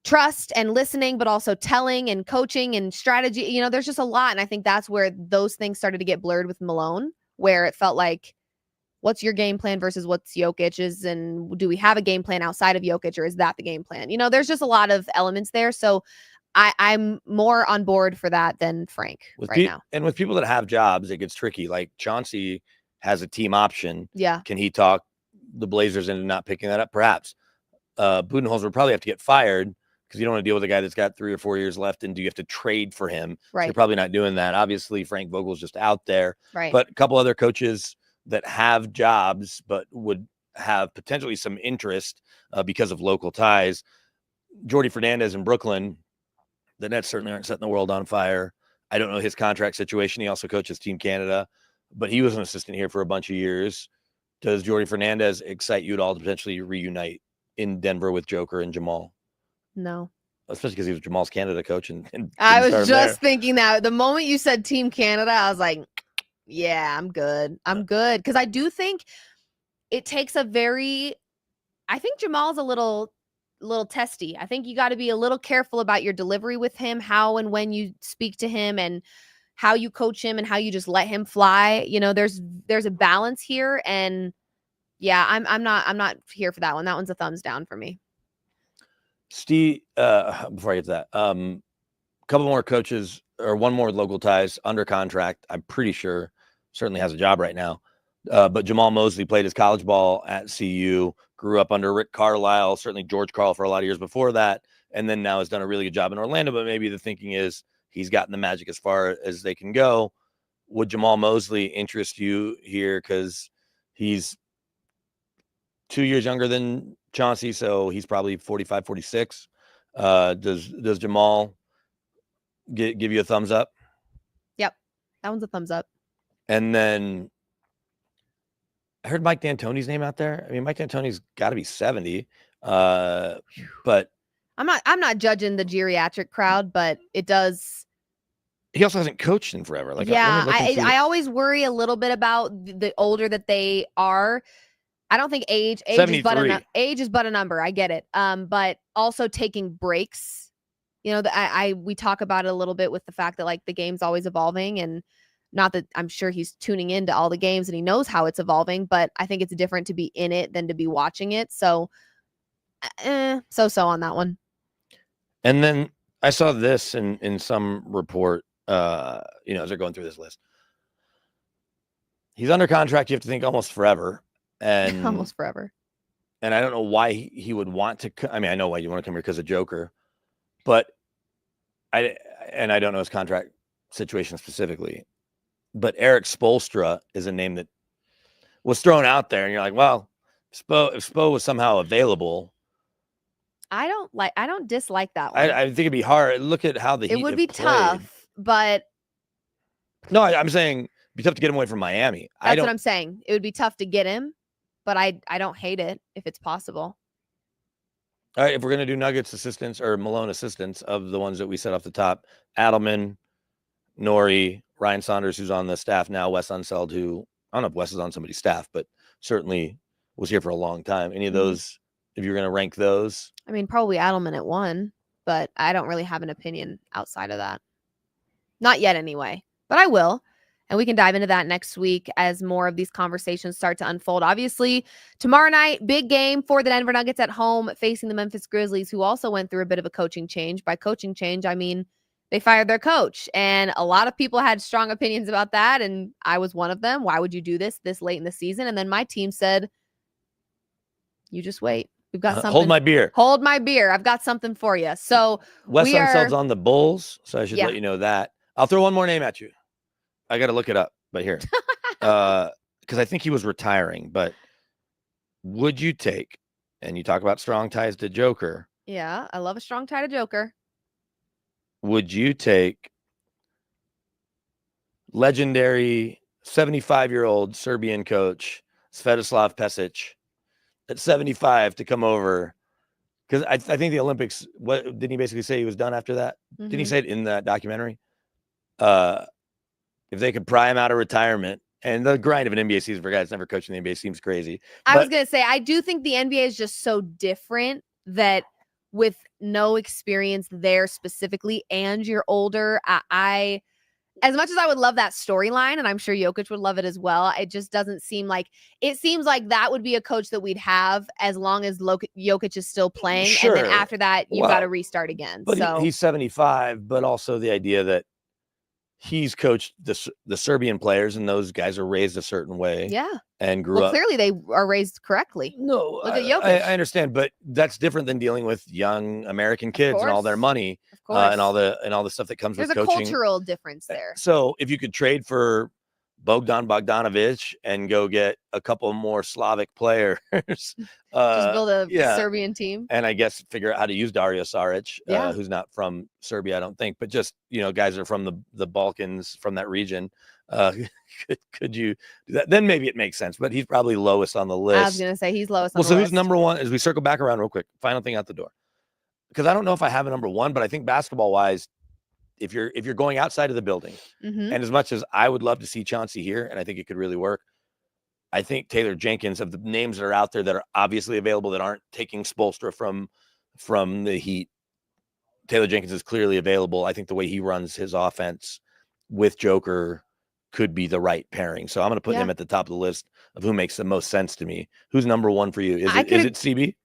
trust and listening, but also telling and coaching and strategy. You know, there's just a lot. And I think that's where those things started to get blurred with Malone, where it felt like, what's your game plan versus what's Jokic's? And do we have a game plan outside of Jokic, or is that the game plan? You know, there's just a lot of elements there. So I'm more on board for that than Frank now. And with people that have jobs, it gets tricky. Like Chauncey has a team option. Yeah. Can he talk the Blazers into not picking that up? Perhaps. Budenholzer would probably have to get fired because you don't want to deal with a guy that's got 3 or 4 years left. And do you have to trade for him? Right. So you're probably not doing that. Obviously, Frank Vogel's just out there. Right. But a couple other coaches that have jobs but would have potentially some interest because of local ties. Jordy Fernandez in Brooklyn. The Nets certainly aren't setting the world on fire. I don't know his contract situation. He also coaches Team Canada, but he was an assistant here for a bunch of years. Does Jordy Fernandez excite you at all to potentially reunite in Denver with Joker and Jamal? No. Especially because he was Jamal's Canada coach. And I was just thinking that the moment you said Team Canada, I was like, yeah, I'm good. I'm good. Because I do think it takes a very I think Jamal's a little testy. I think you got to be a little careful about your delivery with him, how and when you speak to him, and how you coach him, and how you just let him fly. There's a balance here, and yeah, I'm not here for that one. That one's a thumbs down for me. Steve, before I get to that, a couple more coaches, or one more local ties under contract. I'm pretty sure certainly has a job right now. But Jamal Mosley played his college ball at CU, grew up under Rick Carlisle, certainly George Karl for a lot of years before that, and then now has done a really good job in Orlando. But maybe the thinking is he's gotten the Magic as far as they can go. Would Jamal Mosley interest you here? Because he's 2 years younger than Chauncey, so he's probably 45, 46. Does Jamal give you a thumbs up? Yep, that one's a thumbs up. And then I heard Mike D'Antoni's name out there. I mean, Mike D'Antoni's got to be 70. But I'm not judging the geriatric crowd, but it does. He also hasn't coached in forever. I always worry a little bit about the older that they are. I don't think age is but a number. I get it. But also taking breaks. We talk about it a little bit with the fact that like the game's always evolving, and not that I'm sure he's tuning into all the games and he knows how it's evolving, but I think it's different to be in it than to be watching it. So, so on that one. And then I saw this in some report, as they're going through this list. He's under contract. You have to think almost forever. And almost forever. And I don't know why he would want to. I mean, I know why you want to come here because of Joker, but I don't know his contract situation specifically. But Eric Spoelstra is a name that was thrown out there, and you're like, well, if Spo was somehow available. I don't dislike that one. I think it'd be hard. Look at how the Heat it would be played. tough, but no, I'm saying it'd be tough to get him away from Miami. That's what I'm saying. It would be tough to get him, but I don't hate it if it's possible. All right, if we're gonna do Nuggets assistants or Malone assistants of the ones that we set off the top, Adelman, Norrie, Ryan Saunders, who's on the staff now, Wes Unseld, who I don't know if Wes is on somebody's staff, but certainly was here for a long time. Any of those, if you're going to rank those? I mean, probably Adelman at 1, but I don't really have an opinion outside of that. Not yet anyway, but I will. And we can dive into that next week as more of these conversations start to unfold. Obviously, tomorrow night, big game for the Denver Nuggets at home facing the Memphis Grizzlies, who also went through a bit of a coaching change. By coaching change, I mean they fired their coach, and a lot of people had strong opinions about that, and I was one of them. Why would you do this late in the season? And then my team said, you just wait. We've got something. Hold my beer. Hold my beer. I've got something for you. So Wes Unseld's on the Bulls, so I should let you know that. I'll throw one more name at you. I got to look it up, but here. Because I think he was retiring, but would you take, and you talk about strong ties to Joker. Yeah, I love a strong tie to Joker. Would you take legendary 75-year-old Serbian coach Svetislav Pesic at 75 to come over? Because I think the Olympics, what didn't he basically say he was done after that? Mm-hmm. Didn't he say it in that documentary? If they could pry him out of retirement, and the grind of an NBA season for guys never coaching the NBA seems crazy. I was going to say, I do think the NBA is just so different that with no experience there specifically, and you're older, I as much as I would love that storyline, and I'm sure Jokic would love it as well, it just doesn't seem like it seems like that would be a coach that we'd have as long as Jokic is still playing. Sure. And then after that, you've got to restart again. But so he's 75, but also the idea that he's coached the Serbian players, and those guys are raised a certain way. Yeah. And grew up. Clearly they are raised correctly. No, look at Jokic. I understand, but that's different than dealing with young American kids and all their money, and all the stuff that comes with coaching. There's a cultural difference there. So if you could trade for Bogdan Bogdanovic and go get a couple more Slavic players, just build a Serbian team, and I guess figure out how to use Dario Saric, who's not from Serbia, I don't think, but just guys are from the Balkans, from that region. Could you do that? Then maybe it makes sense, but he's probably lowest on the list. I was gonna say he's lowest on the list. Who's number one? As we circle back around real quick, final thing out the door, because I don't know if I have a number one, but I think basketball wise, if you're going outside of the building, and as much as I would love to see Chauncey here, and I think it could really work, I think Taylor Jenkins, of the names that are out there that are obviously available that aren't taking Spoelstra from the Heat, Taylor Jenkins is clearly available. I think the way he runs his offense with Joker could be the right pairing. So I'm going to put him at the top of the list of who makes the most sense to me. Who's number one for you? Is it CB?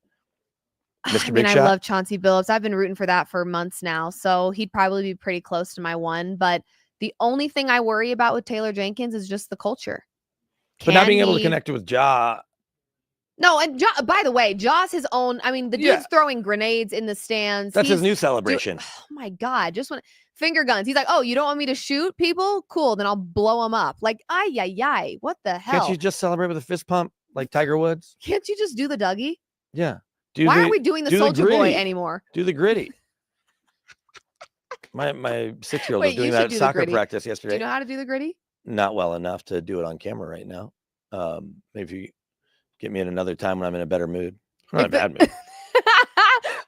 Mr. Big Shot? I love Chauncey Billups. I've been rooting for that for months now. So he'd probably be pretty close to my one. But the only thing I worry about with Taylor Jenkins is just the culture. But not being able to connect with Ja. No, and by the way, Ja's his own. I mean, the dude's throwing grenades in the stands. That's his new celebration. Oh my God. Just want finger guns. He's like, oh, you don't want me to shoot people? Cool. Then I'll blow them up. Like, ay. What the hell? Can't you just celebrate with a fist pump like Tiger Woods? Can't you just do the Dougie? Yeah. Why aren't we doing the Soldier Boy anymore? Do the gritty. My 6-year-old was doing that at soccer practice yesterday. Do you know how to do the gritty? Not well enough to do it on camera right now. Maybe if you get me in another time when I'm in a better mood. I'm not in a bad mood.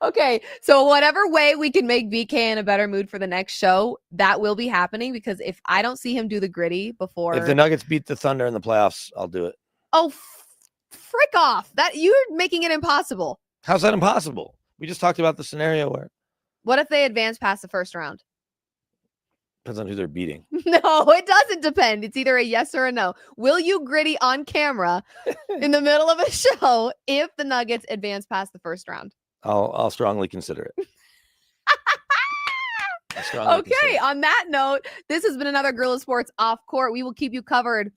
Okay, so whatever way we can make BK in a better mood for the next show, that will be happening, because if I don't see him do the gritty before... If the Nuggets beat the Thunder in the playoffs, I'll do it. Oh, frick off. You're making it impossible. How's that impossible? We just talked about the scenario where... What if they advance past the first round? Depends on who they're beating. No, it doesn't depend. It's either a yes or a no. Will you gritty on camera in the middle of a show if the Nuggets advance past the first round? I'll strongly consider it. Okay, on that note, this has been another Guerrilla Sports Off Court. We will keep you covered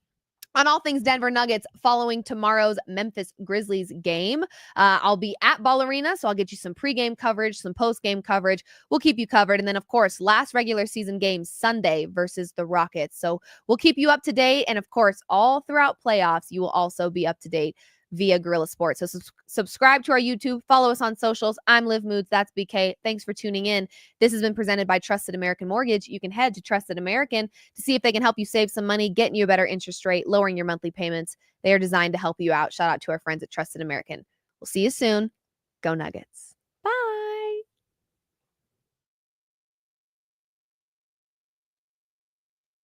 on all things Denver Nuggets following tomorrow's Memphis Grizzlies game. I'll be at Ball Arena, so I'll get you some pregame coverage, some postgame coverage. We'll keep you covered. And then, of course, last regular season game Sunday versus the Rockets. So we'll keep you up to date. And, of course, all throughout playoffs, you will also be up to date via Guerrilla Sports. So subscribe to our YouTube, follow us on socials. I'm Liv Moods. That's BK. Thanks for tuning in. This has been presented by Trusted American Mortgage. You can head to Trusted American to see if they can help you save some money, getting you a better interest rate, lowering your monthly payments. They are designed to help you out. Shout out to our friends at Trusted American. We'll see you soon. Go Nuggets.